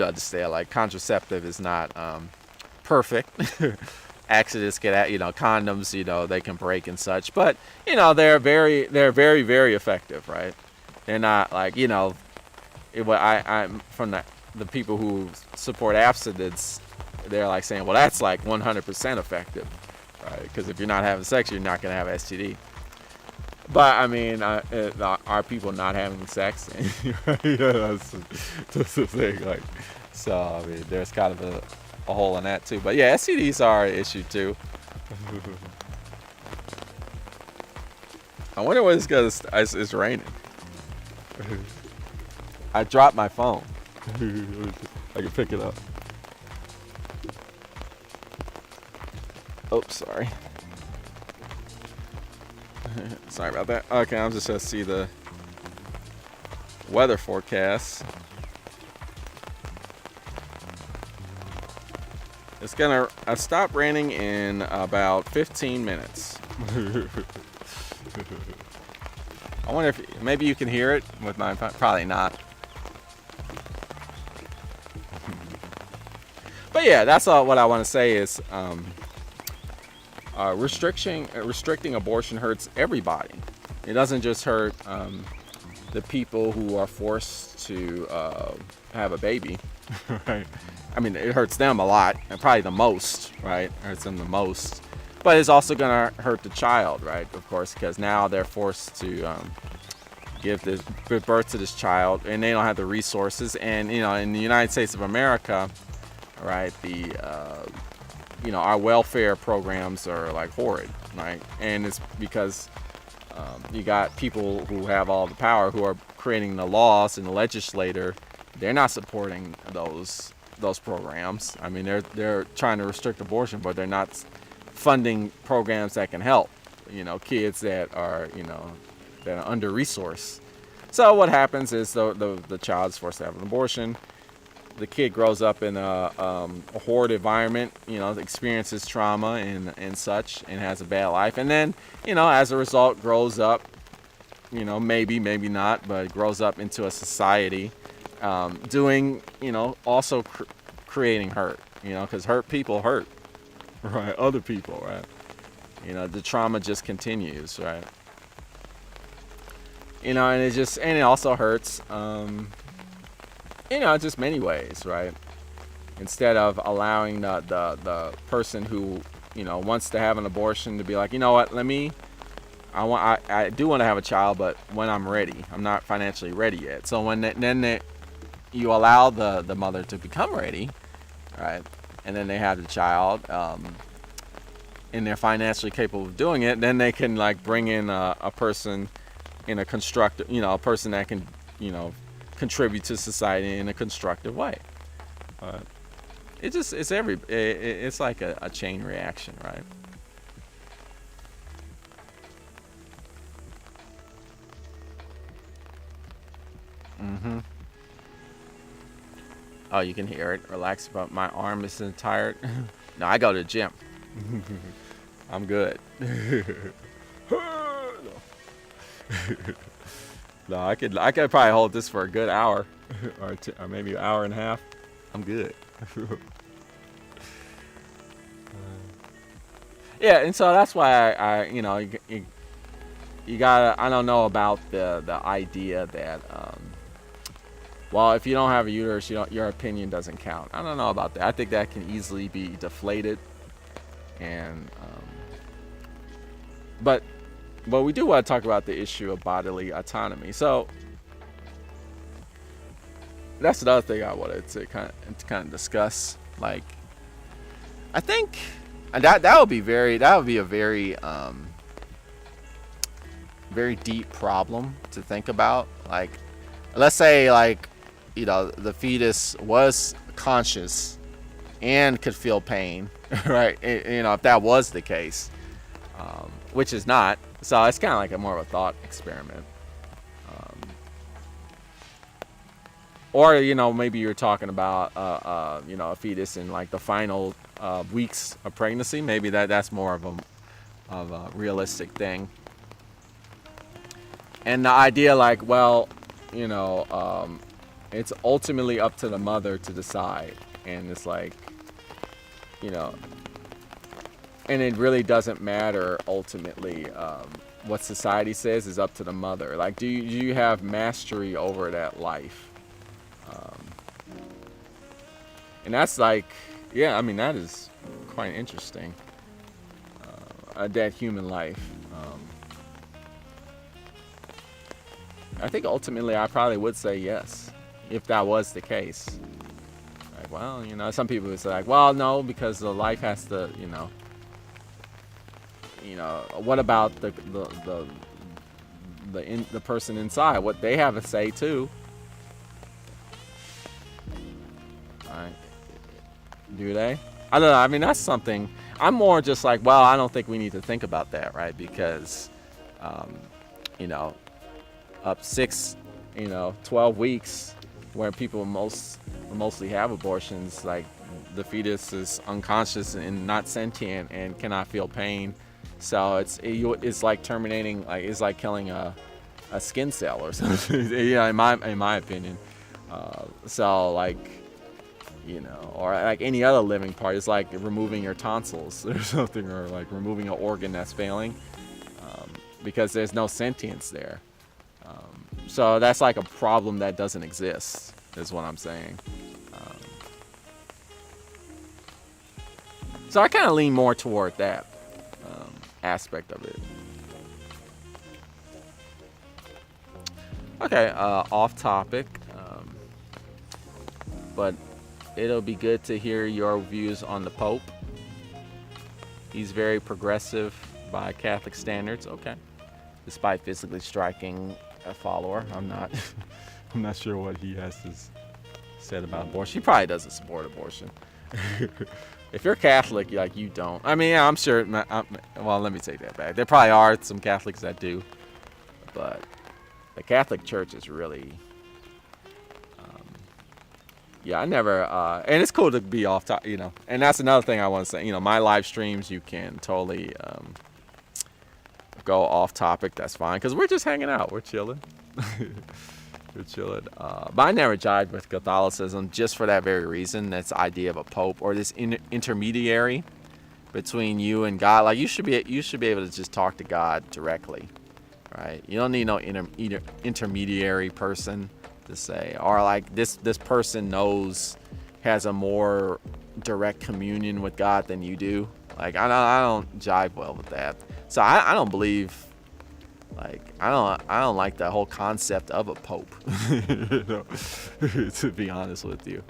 understand like contraceptive is not perfect. Accidents get at, condoms, they can break and such, but they're very very effective, right? They're not like, I'm from the people who support abstinence, they're like saying, well, that's like 100% effective, right? Because if you're not having sex, you're not going to have STD. But I mean, are people not having sex? That's the thing. Like, so I mean, there's kind of a hole in that too. But yeah, STDs are an issue too. I wonder what it's gonna. It's raining. I dropped my phone. I can pick it up. Oops, sorry. Sorry about that. Okay, I'm just gonna see the weather forecast. It's gonna stop raining in about 15 minutes. I wonder if maybe you can hear it with my phone. Probably not. But yeah, that's all. What I want to say is restricting abortion hurts everybody. It doesn't just hurt the people who are forced to have a baby. Right? I mean, it hurts them a lot, and probably the most, right? It hurts them the most. But it's also going to hurt the child, right? Of course, because now they're forced to give birth to this child, and they don't have the resources. And, in the United States of America, right, our welfare programs are like horrid, right? And it's because you got people who have all the power who are creating the laws, and the legislator, they're not supporting those programs. I mean, they're trying to restrict abortion, but they're not funding programs that can help, kids that are, that are under resourced. So what happens is the child's forced to have an abortion. The kid grows up in a horrid environment, experiences trauma and such, and has a bad life. And then, as a result, grows up, maybe not, but grows up into a society doing, also creating hurt, because hurt people hurt, right? Other people, right? The trauma just continues, right? And it also hurts, just many ways, right? Instead of allowing the person who, wants to have an abortion to be like, you know what, I do want to have a child, but when I'm ready, I'm not financially ready yet. So you allow the mother to become ready, right? And then they have the child, and they're financially capable of doing it. Then they can like bring in a person in a constructive, a person that can, contribute to society in a constructive way. It's like a chain reaction, right? Mm-hmm. Oh, you can hear it. Relax, but my arm isn't tired. No, I go to the gym. I'm good. No, I could probably hold this for a good hour, or maybe an hour and a half. I'm good. Yeah, and so that's why you gotta. I don't know about the idea that well, if you don't have a uterus, your opinion doesn't count. I don't know about that. I think that can easily be deflated, and but we do want to talk about the issue of bodily autonomy. So that's another thing I wanted to kind of discuss. Like, I think that would be a very very deep problem to think about. Like, let's say like the fetus was conscious and could feel pain, right? If that was the case, which is not. So it's kind of like more of a thought experiment. Or maybe you're talking about a fetus in like the final weeks of pregnancy. Maybe that's more of a realistic thing. And the idea, like, well, it's ultimately up to the mother to decide, and it's like, and it really doesn't matter ultimately what society says is up to the mother. Like, do you have mastery over that life? And that's like, yeah, I mean, that is quite interesting. That human life. I think ultimately I probably would say yes, if that was the case. Like, well, some people would say like, well, no, because the life has to, what about the person inside? What they have a say too. Right. Do they? I don't know. I mean, that's something. I'm more just like, well, I don't think we need to think about that, right? Because, up 12 weeks, where people mostly have abortions, like the fetus is unconscious and not sentient and cannot feel pain. So it's like terminating, like it's like killing a skin cell or something. In my opinion. So like, or like any other living part, it's like removing your tonsils or something, or like removing an organ that's failing, because there's no sentience there. So that's like a problem that doesn't exist, is what I'm saying. So I kind of lean more toward that aspect of it. Okay, off topic, but it'll be good to hear your views on the Pope. He's very progressive by Catholic standards. Okay, despite physically striking a follower, I'm not sure what he has to said about abortion. He probably doesn't support abortion. If you're Catholic, like, you don't. I mean, I'm sure. Well, let me take that back. There probably are some Catholics that do, but the Catholic Church is really, yeah, I never, and it's cool to be off top, and that's another thing I want to say. My live streams, you can totally go off topic. That's fine, because we're just hanging out. We're chilling. We're chilling. But I never jived with Catholicism just for that very reason. That's the idea of a pope or this intermediary between you and God. Like you should be able to just talk to God directly, right? You don't need no intermediary person to say, or like this person has a more direct communion with God than you do. Like I don't jive well with that. So I don't believe, like I don't like the whole concept of a pope. To be honest with you.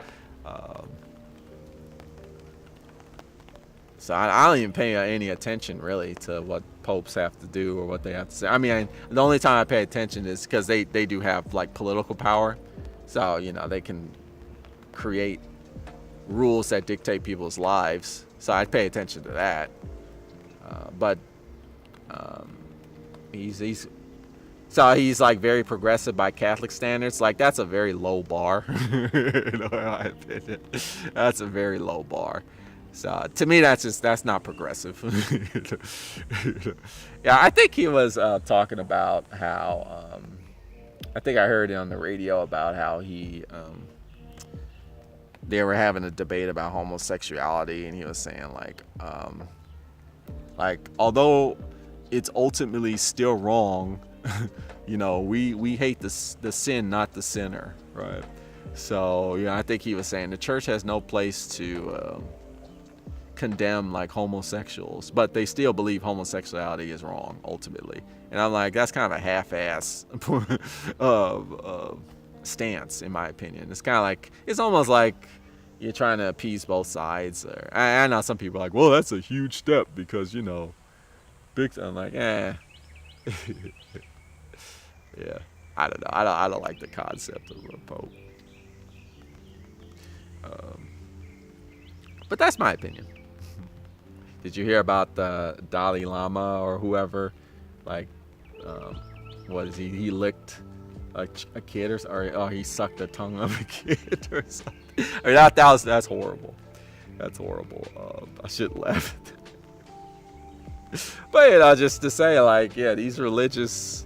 So I don't even pay any attention really to what popes have to do or what they have to say. I mean, the only time I pay attention is because they do have like political power. So, they can create rules that dictate people's lives. So I pay attention to that. But he's like very progressive by Catholic standards. Like that's a very low bar. In my opinion, that's a very low bar. So to me, that's not progressive. Yeah, I think he was talking about how I think I heard it on the radio about how they were having a debate about homosexuality, and he was saying like although it's ultimately still wrong, we hate the sin, not the sinner, right? So I think he was saying the church has no place to condemn like homosexuals, but they still believe homosexuality is wrong ultimately. And I'm like, that's kind of a half-ass stance, in my opinion. It's kind of like, it's almost like you're trying to appease both sides. I know some people are like, well, that's a huge step because big. I'm like, yeah. I don't know. I don't like the concept of a pope. But that's my opinion. Did you hear about the Dalai Lama or whoever? Like, what is he? He licked a kid or he sucked the tongue of a kid or something. I mean, that's horrible. That's horrible. I shouldn't laugh at that. But just to say, like, yeah, these religious,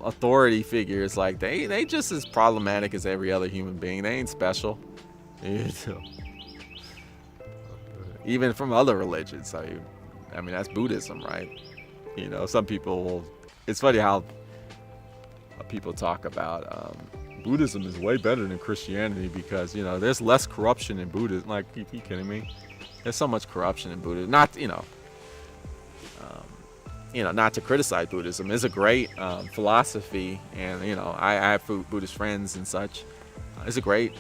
authority figures, like they just as problematic as every other human being. They ain't special. Even from other religions. I mean, that's Buddhism, right? Some people will. It's funny how people talk about Buddhism is way better than Christianity because there's less corruption in Buddhism. Like, you kidding me? There's so much corruption in Buddhism. Not not to criticize Buddhism. It's a great philosophy, and I have Buddhist friends and such. It's a great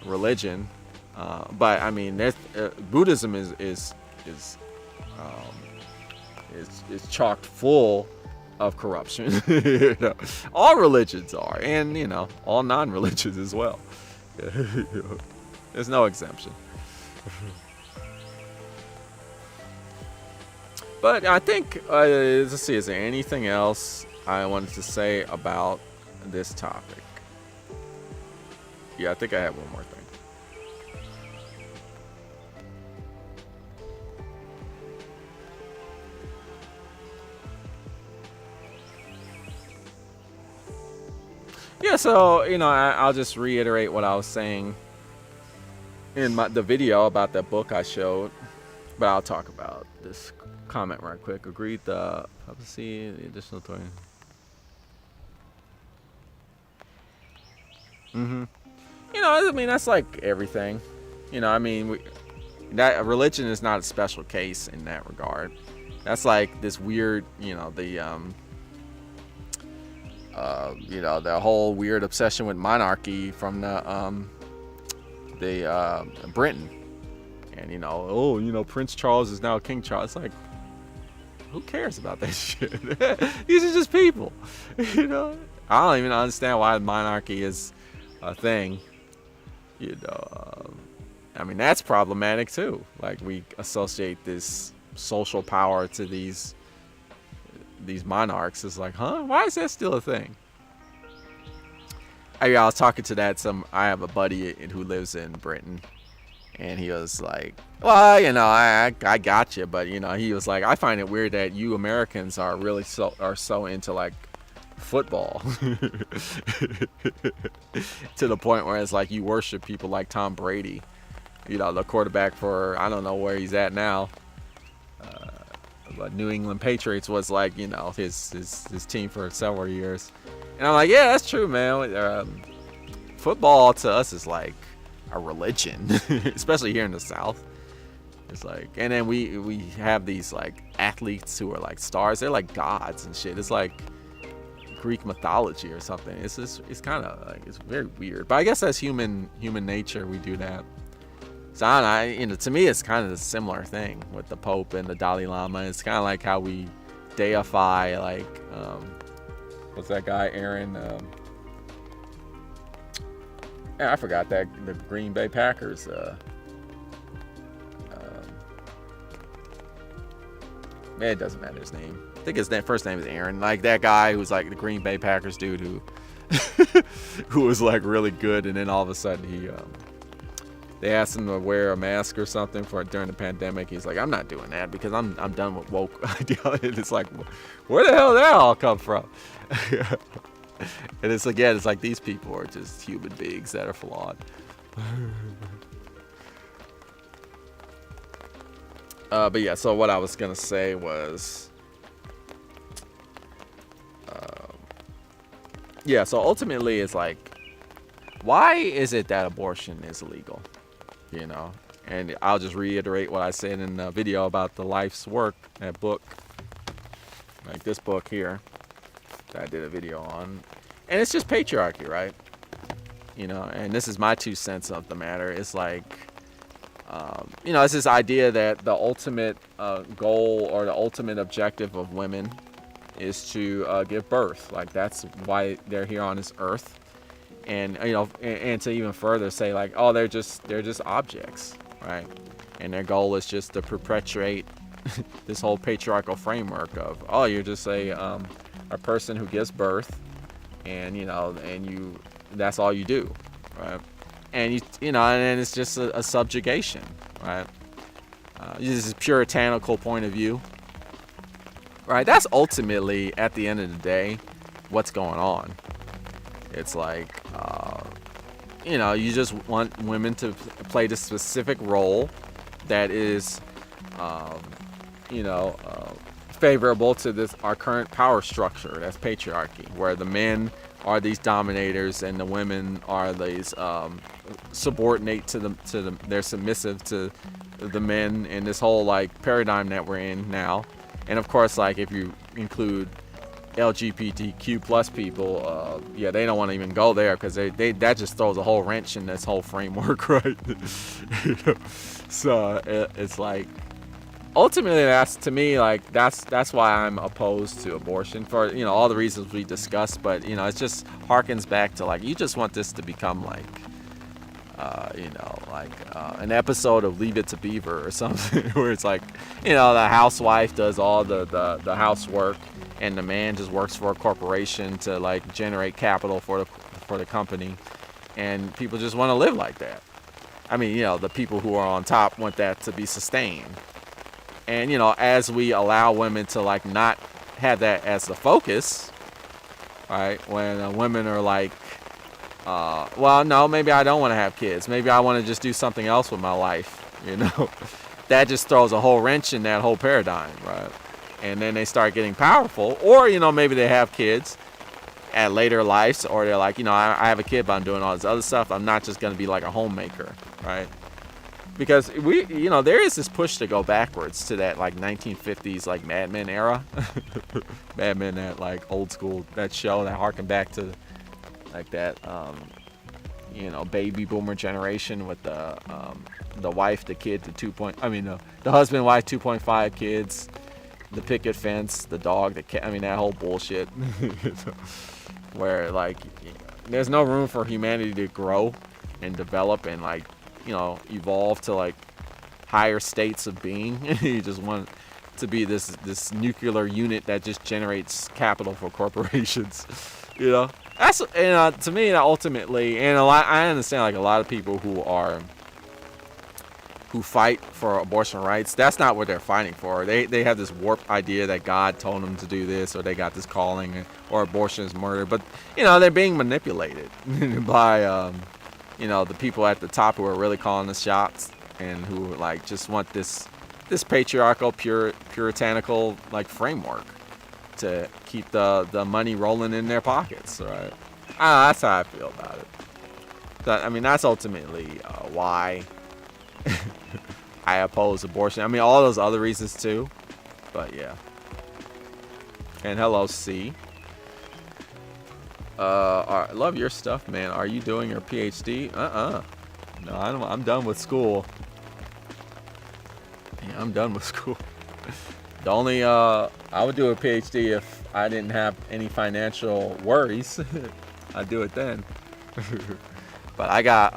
religion, but I mean, Buddhism is chocked full of corruption. All religions are, and all non-religions as well. There's no exemption. But I think, let's see, is there anything else I wanted to say about this topic? Yeah, I think I have one more thing. Yeah, so, I'll just reiterate what I was saying in the video about that book I showed. But I'll talk about this comment right quick. Agreed the papacy, the additional 20. I mean, that's like everything. That religion is not a special case in that regard. That's like this weird, the whole weird obsession with monarchy from the Britain. And Prince Charles is now King Charles. It's like, who cares about that shit? These are just people. I don't even understand why monarchy is a thing. I mean, that's problematic too. Like, we associate this social power to these these monarchs. It's like, huh? Why is that still a thing? I was talking to I have a buddy who lives in Britain, and he was like, well, I got you, but he was like, I find it weird that you Americans are really so into like football to the point where it's like you worship people like Tom Brady, the quarterback for, I don't know where he's at now. But New England Patriots was like, his team for several years. And I'm like, yeah, that's true, man. Football to us is like a religion, especially here in the South. It's like, and then we have these like athletes who are like stars. They're like gods and shit. It's like Greek mythology or something. It's kind of like, it's very weird. But I guess that's human nature. We do that. So I don't know, to me, it's kind of a similar thing with the Pope and the Dalai Lama. It's kind of like how we deify, like, what's that guy, Aaron? I forgot that, the Green Bay Packers. It doesn't matter his name. I think his first name is Aaron. Like that guy who's like the Green Bay Packers dude who was like really good, and then all of a sudden they asked him to wear a mask or something during the pandemic. He's like, I'm not doing that because I'm done with woke ideology. It's like, where the hell did that all come from? And it's like these people are just human beings that are flawed. But yeah, so what I was gonna say was, so ultimately it's like, why is it that abortion is illegal? And I'll just reiterate what I said in the video about the life's work, that book, like this book here that I did a video on. And it's just patriarchy, right? And this is my 2 cents of the matter. It's like, it's this idea that the ultimate goal or the ultimate objective of women is to give birth. Like, that's why they're here on this earth. And and to even further say like, oh, they're just objects, right? And their goal is just to perpetuate this whole patriarchal framework of, oh, you're just a person who gives birth, and that's all you do, right? And and then it's just a subjugation, right? This is puritanical point of view, right? That's ultimately, at the end of the day, what's going on. It's like, you just want women to play this specific role that is, favorable to our current power structure. That's patriarchy, where the men are these dominators and the women are these subordinate to them. They're submissive to the men in this whole like paradigm that we're in now. And of course, like if you include LGBTQ plus people, they don't want to even go there because that just throws a whole wrench in this whole framework, right? So it's like, ultimately, that's why I'm opposed to abortion for all the reasons we discussed. But it just harkens back to like, you just want this to become like an episode of Leave It to Beaver or something, where it's like, the housewife does all the housework, and the man just works for a corporation to like generate capital for the company, and people just want to live like that. I mean, the people who are on top want that to be sustained. And as we allow women to like not have that as the focus, right? When women are like, well, no, maybe I don't want to have kids. Maybe I want to just do something else with my life. That just throws a whole wrench in that whole paradigm, right? And then they start getting powerful, or maybe they have kids at later lives, or they're like, I have a kid, but I'm doing all this other stuff. I'm not just going to be like a homemaker, right? Because there is this push to go backwards to that like 1950s like Mad Men era. Mad Men, that like old school, that show that harkened back to like that baby boomer generation with the wife, the kid, the husband, wife, 2.5 kids, the picket fence, the dog, the cat, that whole bullshit. Where like there's no room for humanity to grow and develop and like evolve to like higher states of being. You just want to be this nuclear unit that just generates capital for corporations. You know, that's to me ultimately, and I understand like a lot of people who fight for abortion rights. That's not what they're fighting for. They have this warped idea that God told them to do this, or they got this calling, or abortion is murder. But they're being manipulated by the people at the top who are really calling the shots, and who like just want this patriarchal, puritanical like framework to keep the money rolling in their pockets, right? That's how I feel about it. That's ultimately why I oppose abortion. I mean, all those other reasons too, but yeah. And hello, C. I love your stuff, man. Are you doing your PhD? No, I'm done with school. Yeah, I'm done with school. The only I would do a PhD if I didn't have any financial worries. I'd do it then. But I got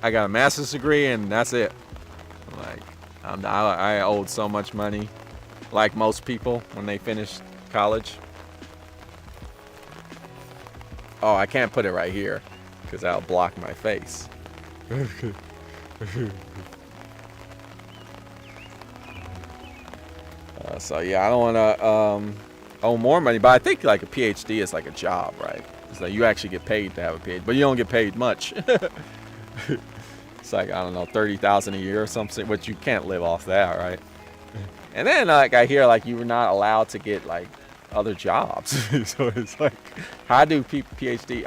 a master's degree, and that's it. Like I owed so much money, like most people when they finish college. Oh, I can't put it right here because that'll block my face. So yeah, I don't want to owe more money, but I think like a PhD is like a job, right? It's like you actually get paid to have a PhD, but you don't get paid much. It's like, I don't know, $30,000 a year or something, but you can't live off that, right? And then like I hear like you're not allowed to get like other jobs. So it's like, how do people PhD?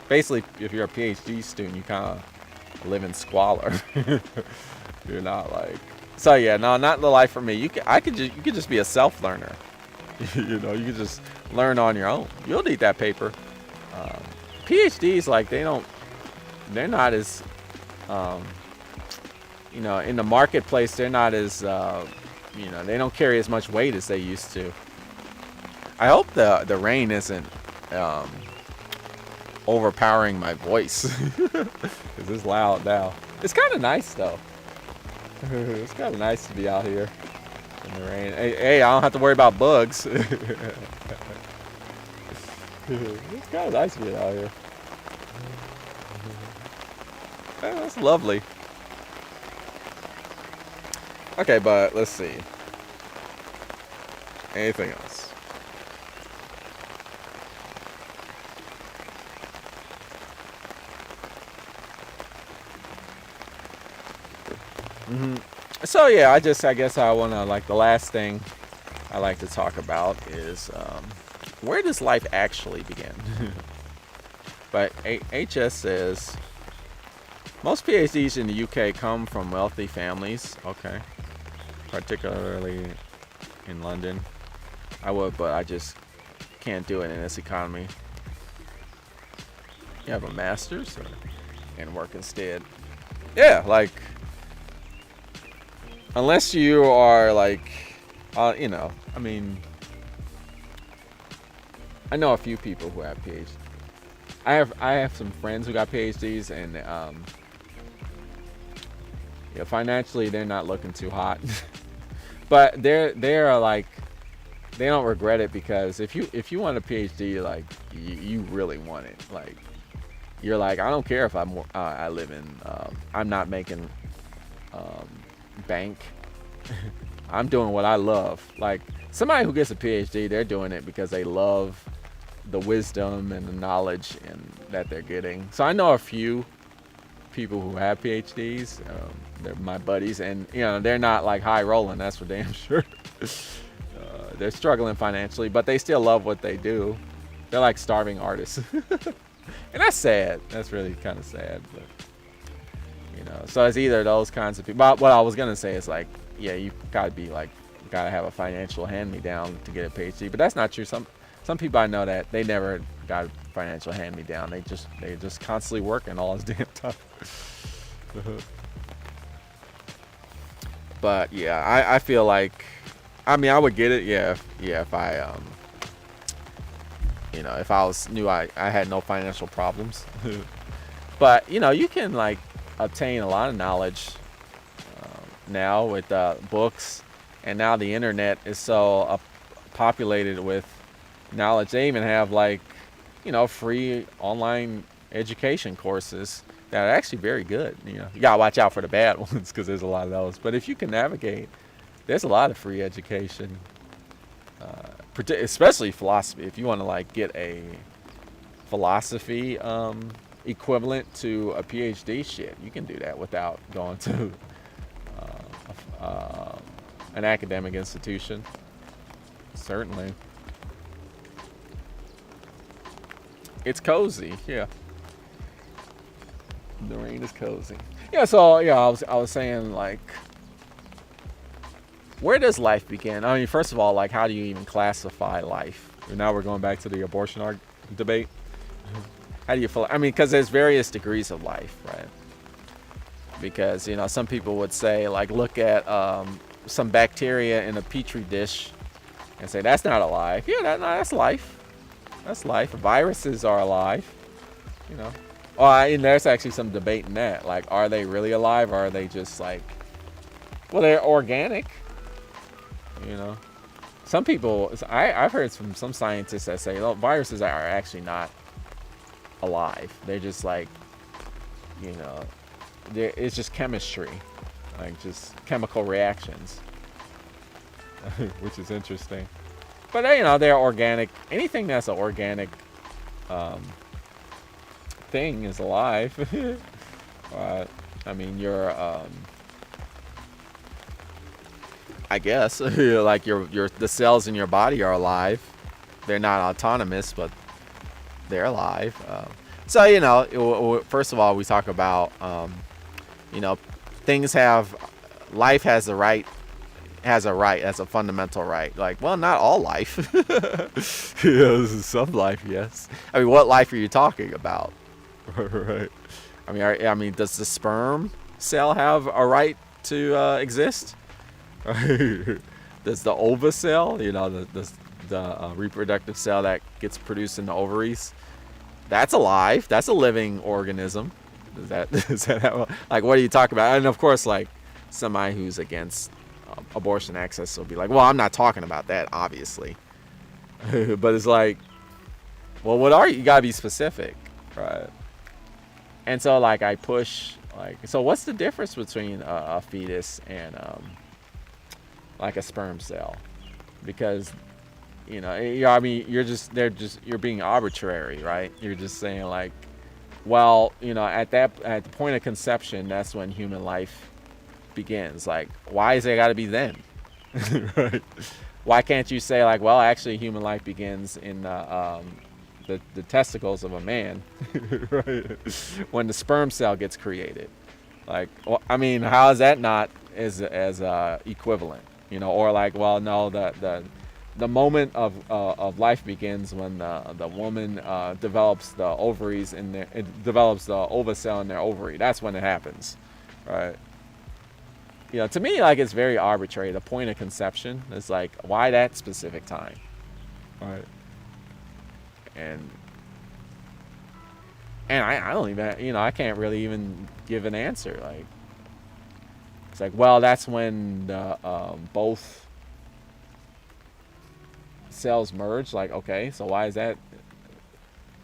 Basically, if you're a PhD student, you kind of live in squalor. You're not like. So yeah, no, not the life for me. You could just be a self-learner. You could just learn on your own. You'll need that paper. PhDs, like they're not as, in the marketplace, they're not as, they don't carry as much weight as they used to. I hope the rain isn't overpowering my voice, because it's loud now. It's kind of nice though. It's kind of nice to be out here in the rain. Hey, I don't have to worry about bugs. It's kind of nice to be out here. That's lovely. Okay, but let's see. Anything else? So yeah, I guess I want to, like, the last thing I like to talk about is where does life actually begin? But HS says most PhDs in the UK come from wealthy families. Okay, particularly in London. I would, but I just can't do it in this economy. You have a master's and work instead. Yeah, like. Unless you are like, I know a few people who have PhDs. I have some friends who got PhDs, and financially they're not looking too hot, but they're like, they don't regret it, because if you want a PhD, like you really want it. Like you're like, I don't care if I live in I'm not making bank. I'm doing what I love. Like somebody who gets a PhD, they're doing it because they love the wisdom and the knowledge that they're getting. So I know a few people who have PhDs. They're my buddies, and they're not like high rolling. That's for damn sure. They're struggling financially, but they still love what they do. They're like starving artists, and that's sad. That's really kind of sad, but. So it's either those kinds of people. But what I was gonna say is like, yeah, you gotta have a financial hand-me-down to get a PhD. But that's not true. Some people I know that they never got a financial hand-me-down. They're just constantly working all this damn time. But yeah, I feel like, I would get it. Yeah, if I if I knew I had no financial problems. But you can like obtain a lot of knowledge now with books And now the internet is so populated with knowledge. They even have like, free online education courses that are actually very good. You gotta watch out for the bad ones because there's a lot of those. But if you can navigate, there's a lot of free education, especially philosophy. If you want to like get a philosophy equivalent to a PhD, shit, you can do that without going to an academic institution. Certainly. It's cozy, yeah. The rain is cozy. Yeah, so yeah, I was saying like, where does life begin? I mean, first of all, like, how do you even classify life? And now we're going back to the abortion debate. How do you feel? I mean, because there's various degrees of life, right? Because some people would say like, look at some bacteria in a petri dish and say that's not alive. Yeah, that's life. That's life. Viruses are alive. Oh, and there's actually some debate in that. Like, are they really alive, or are they just like, well, they're organic. Some people, I've heard from some scientists that say, oh, viruses are actually not alive. They're just like, it's just chemistry, like just chemical reactions, which is interesting. But they're organic. Anything that's an organic thing is alive. I mean, I guess like the cells in your body are alive. They're not autonomous, but they're alive. So first of all, we talk about life has a right, as a fundamental right. Like, well, not all life. Some life, yes. I mean, what life are you talking about? Right. I mean, does the sperm cell have a right to exist? Does the ova cell, the reproductive cell that gets produced in the ovaries, that's alive? That's a living organism. Does that have like, what are you talking about? And of course, like, somebody who's against abortion access will be like, well, I'm not talking about that, obviously. But it's like, well, what are you? You gotta be specific, right? And so, like, I push, like, so what's the difference between a fetus and like a sperm cell? Because I mean, you're being arbitrary, right? You're just saying like, well, at the point of conception, that's when human life begins. Like, why is it got to be then? Right? Why can't you say like, well, actually, human life begins in the testicles of a man, right? When the sperm cell gets created. Like, well, I mean, how is that not as equivalent? Or like, well, no, the moment of life begins when the woman develops the ovaries it develops the ova cell in their ovary. That's when it happens, right? To me, like, it's very arbitrary. The point of conception is like, why that specific time, right? And I don't even, I can't really even give an answer. Like, it's like, well, that's when the both cells merge. Like, okay, so why is that?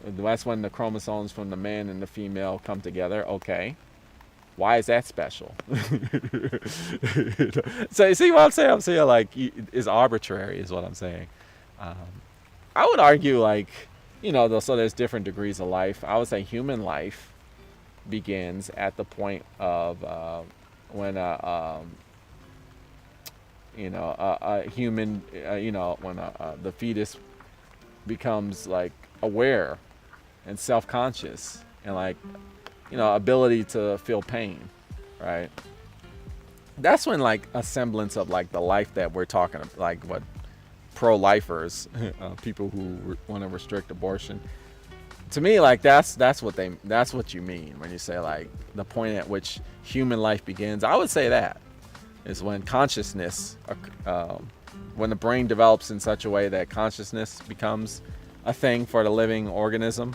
That's when the chromosomes from the man and the female come together. Okay, why is that special? So you see what I'm saying? I'm saying like, it's arbitrary is what I'm saying. I would argue like, so there's different degrees of life. I would say human life begins at the point of when a human, when the fetus becomes like aware and self-conscious and like, ability to feel pain, right? That's when like a semblance of like the life that we're talking about, like what pro-lifers, people who want to restrict abortion, to me, like, that's what you mean when you say like the point at which human life begins. I would say that is when consciousness, when the brain develops in such a way that consciousness becomes a thing for the living organism.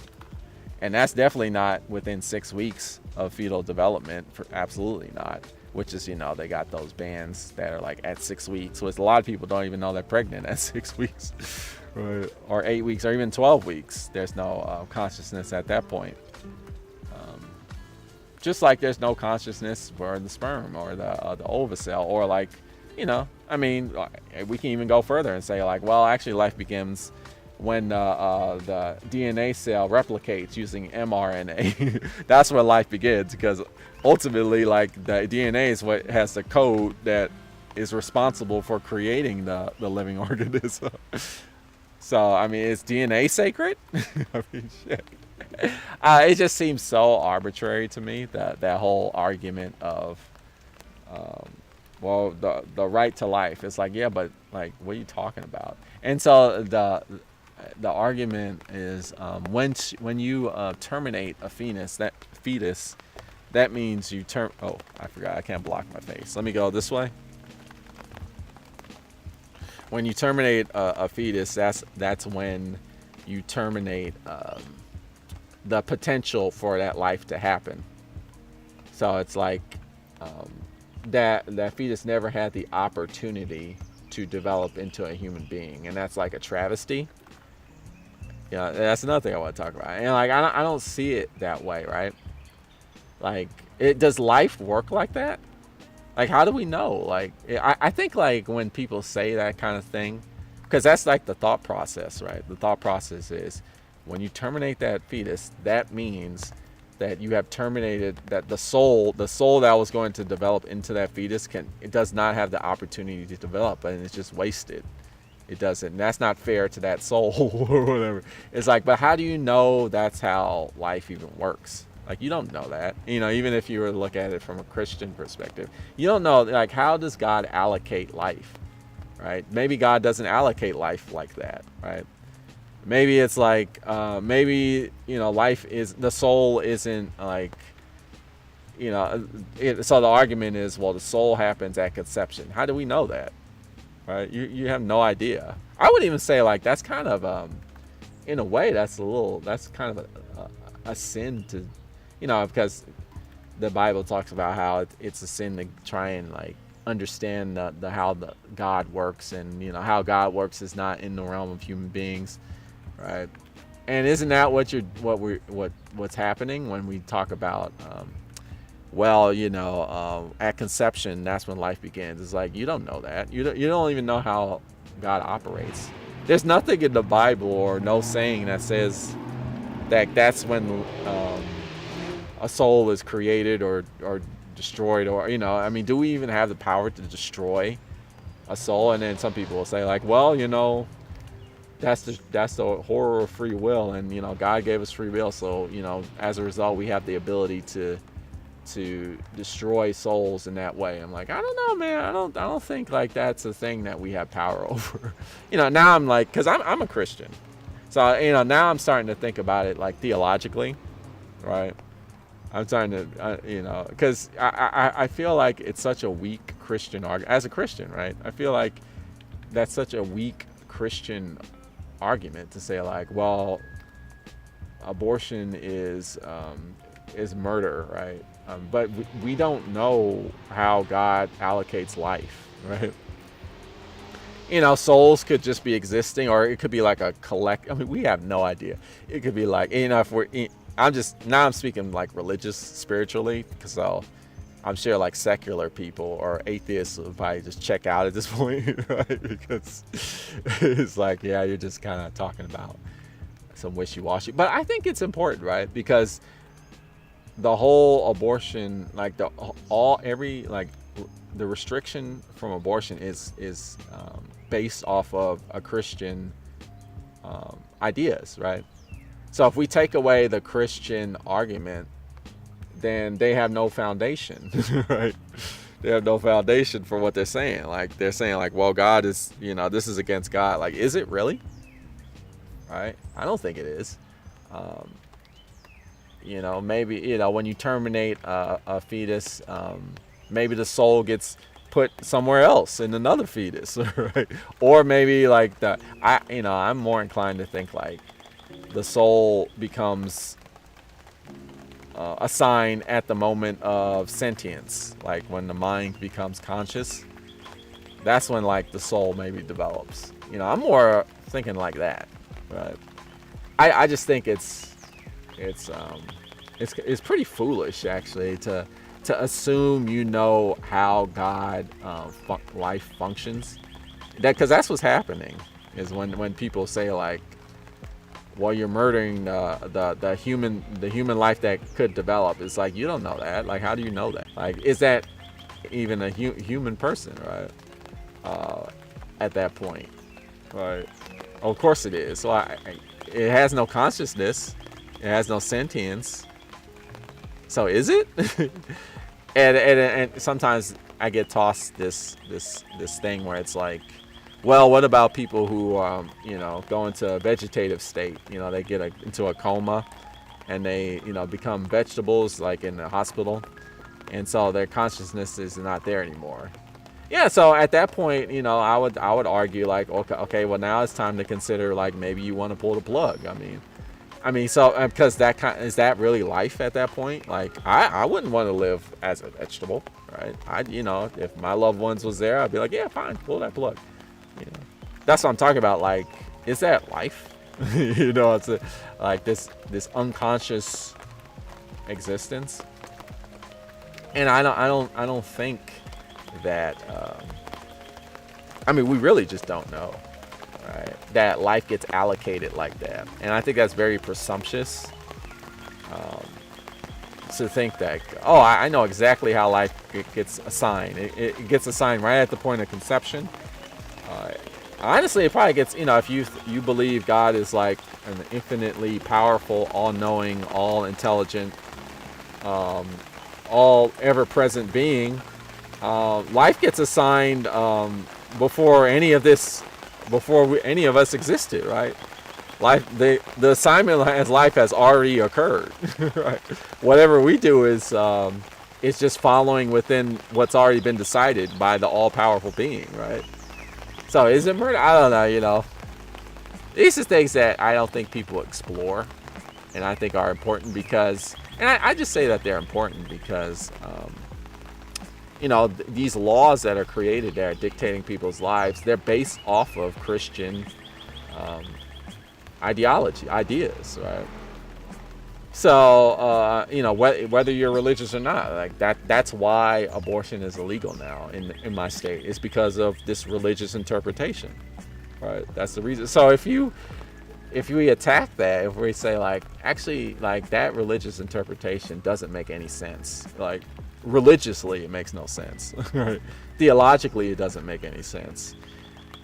And that's definitely not within 6 weeks of fetal development. Absolutely not. which is, they got those bands that are like at 6 weeks, which a lot of people don't even know they're pregnant at 6 weeks, right? Or 8 weeks, or even 12 weeks. There's no consciousness at that point. Just like there's no consciousness for the sperm or the ovocell, or like, I mean, we can even go further and say like, well, actually life begins when the DNA cell replicates using mRNA. That's where life begins, because ultimately, like, the DNA is what has the code that is responsible for creating the living organism. So, I mean, is DNA sacred? I mean, shit. It just seems so arbitrary to me, that whole argument of, well, the right to life. It's like, yeah, but like, what are you talking about? And so the argument is, when you terminate a fetus, that means you oh, I forgot, I can't block my face. Let me go this way. When you terminate a fetus, that's when you terminate the potential for that life to happen. So it's like that fetus never had the opportunity to develop into a human being, and that's like a travesty. That's another thing I want to talk about. And like, I don't see it that way, right? Like, does life work like that? Like, how do we know? Like, I think like when people say that kind of thing, because that's like the thought process, right? The thought process is, when you terminate that fetus, that means that you have terminated that the soul that was going to develop into that fetus it does not have the opportunity to develop, and it's just wasted. It doesn't. And that's not fair to that soul or whatever. It's like, but how do you know that's how life even works? Like, you don't know that. Even if you were to look at it from a Christian perspective, you don't know, like, how does God allocate life, right? Maybe God doesn't allocate life like that, right? Maybe it's like, life is, the soul isn't like, so the argument is, well, the soul happens at conception. How do we know that? Right? You have no idea. I would even say, like, that's kind of, in a way, that's kind of a sin to, because the Bible talks about how it's a sin to try and like understand how the God works, and how God works is not in the realm of human beings, right? And isn't that what's happening when we talk about at conception, that's when life begins? It's like, you don't know that. You don't even know how God operates. There's nothing in the Bible or no saying that says that that's when a soul is created or destroyed, or I mean, do we even have the power to destroy a soul? And then some people will say like, well, that's the horror of free will, and God gave us free will, so as a result we have the ability to destroy souls in that way. I'm like, I don't know, man. I don't think like that's a thing that we have power over. Now I'm like, because I'm a Christian, so now I'm starting to think about it like theologically, right? I'm starting to because I feel like it's such a weak Christian argument as a Christian, right? I feel like that's such a weak Christian argument to say like, well, abortion is murder, right? But we don't know how God allocates life, right? Souls could just be existing, or it could be like a collect. I mean, we have no idea. It could be like, if we're, I'm speaking like religious, spiritually, because I'm sure like secular people or atheists will probably just check out at this point, right? Because it's like, yeah, you're just kind of talking about some wishy-washy. But I think it's important, right? Because the whole abortion, like the restriction from abortion is based off of a Christian ideas, right? So if we take away the Christian argument, then they have no foundation, right? They have no foundation for what they're saying. Like, they're saying like, well, God is, this is against God. Like, is it really? Right? I don't think it is. Maybe, when you terminate a fetus, maybe the soul gets put somewhere else in another fetus, right? Or maybe like I'm more inclined to think like the soul becomes assigned at the moment of sentience, like when the mind becomes conscious. That's when like the soul maybe develops. I'm more thinking like that, right? I just think it's it's pretty foolish actually to assume how God life functions. Because that's what's happening is when people say like, well, you're murdering the human life that could develop. It's like, you don't know that. Like, how do you know that? Like, is that even a human person, right? At that point, right? Oh, of course it is. So it has no consciousness. It has no sentience. So is it? and sometimes I get tossed this thing where it's like, well, what about people who go into a vegetative state? They get into a coma, and they become vegetables, like in the hospital, and so their consciousness is not there anymore. Yeah, so at that point, I would argue like, okay, well now it's time to consider like maybe you want to pull the plug. So because is that really life at that point? Like I wouldn't want to live as a vegetable, right? If my loved ones was there, I'd be like, yeah, fine, pull that plug. That's what I'm talking about. Like, is that life? It's like this unconscious existence, and I don't think that. We really just don't know, right? That life gets allocated like that, and I think that's very presumptuous. To think that, I know exactly how life gets assigned. It gets assigned right at the point of conception. Honestly, it probably gets, if you believe God is like an infinitely powerful, all-knowing, all-intelligent, all ever-present being, life gets assigned before any of this, any of us existed, right? The assignment as life has already occurred, right? Whatever we do is just following within what's already been decided by the all-powerful being, right? So is it murder? I don't know, These are things that I don't think people explore, and I think are important because, and I just say that they're important because, these laws that are created that are dictating people's lives, they're based off of Christian ideas, right? So, whether you're religious or not, like that's why abortion is illegal now in my state. It's because of this religious interpretation, right? That's the reason. So if we attack that, if we say like, actually, like that religious interpretation doesn't make any sense. Like religiously, it makes no sense. Right? Theologically, it doesn't make any sense.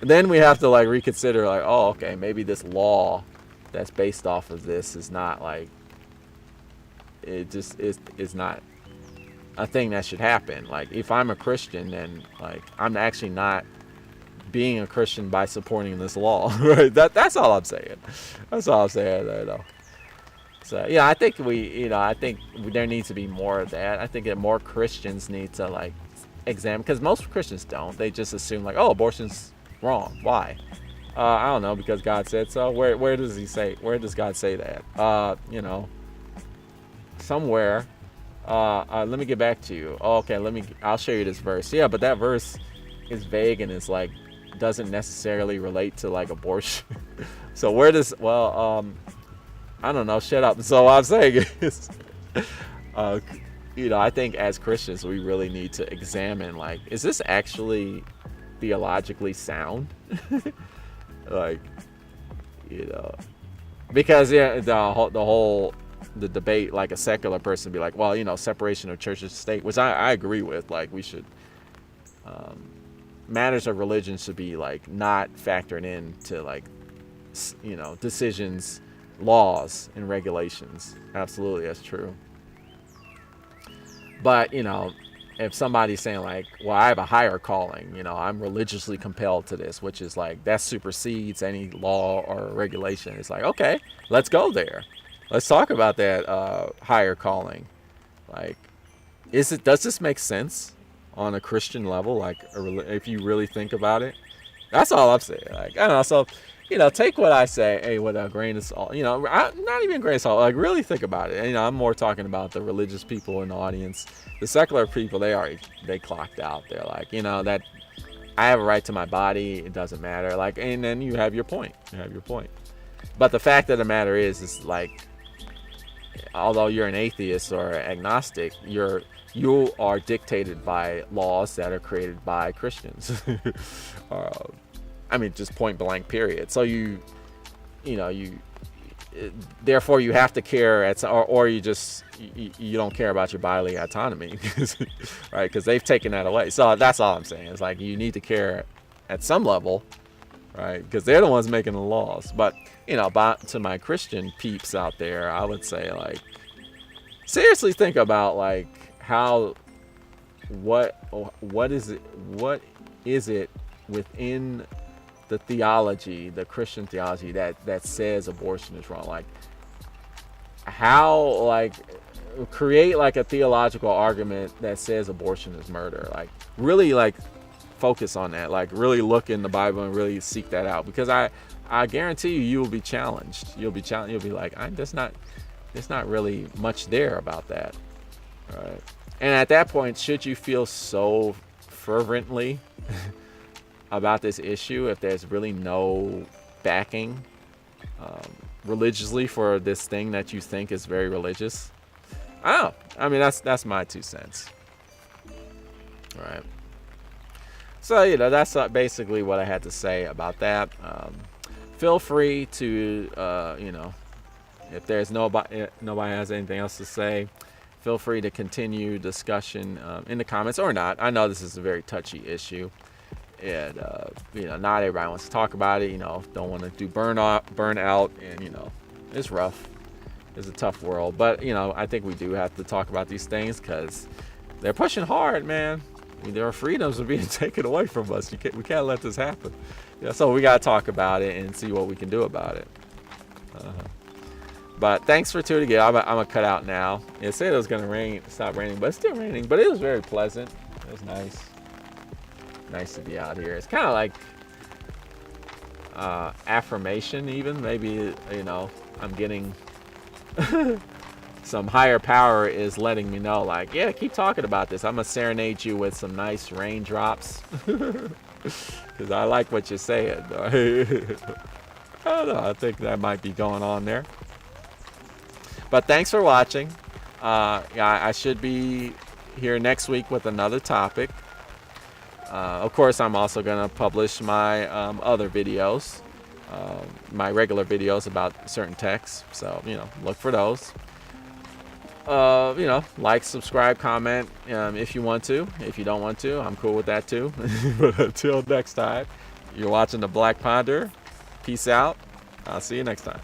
And then we have to like reconsider, like, oh, okay, maybe this law that's based off of this is not like, it just is not a thing that should happen. Like if I'm a Christian, then like I'm actually not being a Christian by supporting this law, right? That's all I'm saying. That's all I'm saying there, though. So yeah, I think there needs to be more of that. I think that more Christians need to like examine, because most Christians don't. They just assume like, oh, abortion's wrong. Why? I don't know, because God said so. Where does he say? Where does God say that? Somewhere. Let me get back to you. Oh, okay, I'll show you this verse. Yeah, but that verse is vague and it's like doesn't necessarily relate to like abortion. So where does I don't know, shut up. So what I'm saying is I think as Christians we really need to examine, like, is this actually theologically sound? Like, because the debate, like a secular person be like, well, separation of church and state, which I agree with. Like, we should matters of religion should be like not factored into like decisions, laws, and regulations. Absolutely, that's true. But if somebody's saying like, well, I have a higher calling, I'm religiously compelled to this, which is like that supersedes any law or regulation. It's like, okay, let's go there. Let's talk about that higher calling. Like, does this make sense on a Christian level? Like, if you really think about it, that's all I'm saying. Like, I don't know. So take what I say, hey, with a grain of salt. Not even a grain of salt. Like, really think about it. I'm more talking about the religious people in the audience. The secular people, they clocked out. They're like, that I have a right to my body. It doesn't matter. Like, and then you have your point. But the fact of the matter is like, although you're an atheist or agnostic, you are dictated by laws that are created by Christians. Just point blank, period. So therefore you have to care or you don't care about your bodily autonomy, right? Because they've taken that away. So that's all I'm saying. It's like you need to care at some level, right? Because they're the ones making the laws. But to my Christian peeps out there, I would say, like, seriously think about like what is it within the theology, the Christian theology that says abortion is wrong. Like, how, like, create like a theological argument that says abortion is murder. Like, really, like, focus on that. Like, really look in the Bible and really seek that out, because I guarantee you will be challenged. You'll be like, there's not really much there about that. All right. And at that point, should you feel so fervently about this issue, if there's really no backing religiously for this thing that you think is very religious? That's my 2 cents. All right. So, that's basically what I had to say about that. Feel free to, if there's nobody has anything else to say, feel free to continue discussion in the comments or not. I know this is a very touchy issue. And, not everybody wants to talk about it, don't want to do burnout, and, it's rough. It's a tough world. But, I think we do have to talk about these things because they're pushing hard, man. Their freedoms are being taken away from us. We can't let this happen. So we got to talk about it and see what we can do about it. But thanks for tuning in. I'm going to cut out now. It said it was going to stop raining, but it's still raining. But it was very pleasant. It was nice. Nice to be out here. It's kind of like affirmation, even. Maybe, I'm getting some higher power is letting me know, like, yeah, keep talking about this. I'm going to serenade you with some nice raindrops. Because I like what you're saying. I don't know. I think that might be going on there. But thanks for watching. I should be here next week with another topic. Of course, I'm also going to publish my other videos, my regular videos about certain texts. So, look for those. Like, subscribe, comment if you want to. If you don't want to, I'm cool with that too. But until next time, you're watching The Black Ponder. Peace out. I'll see you next time.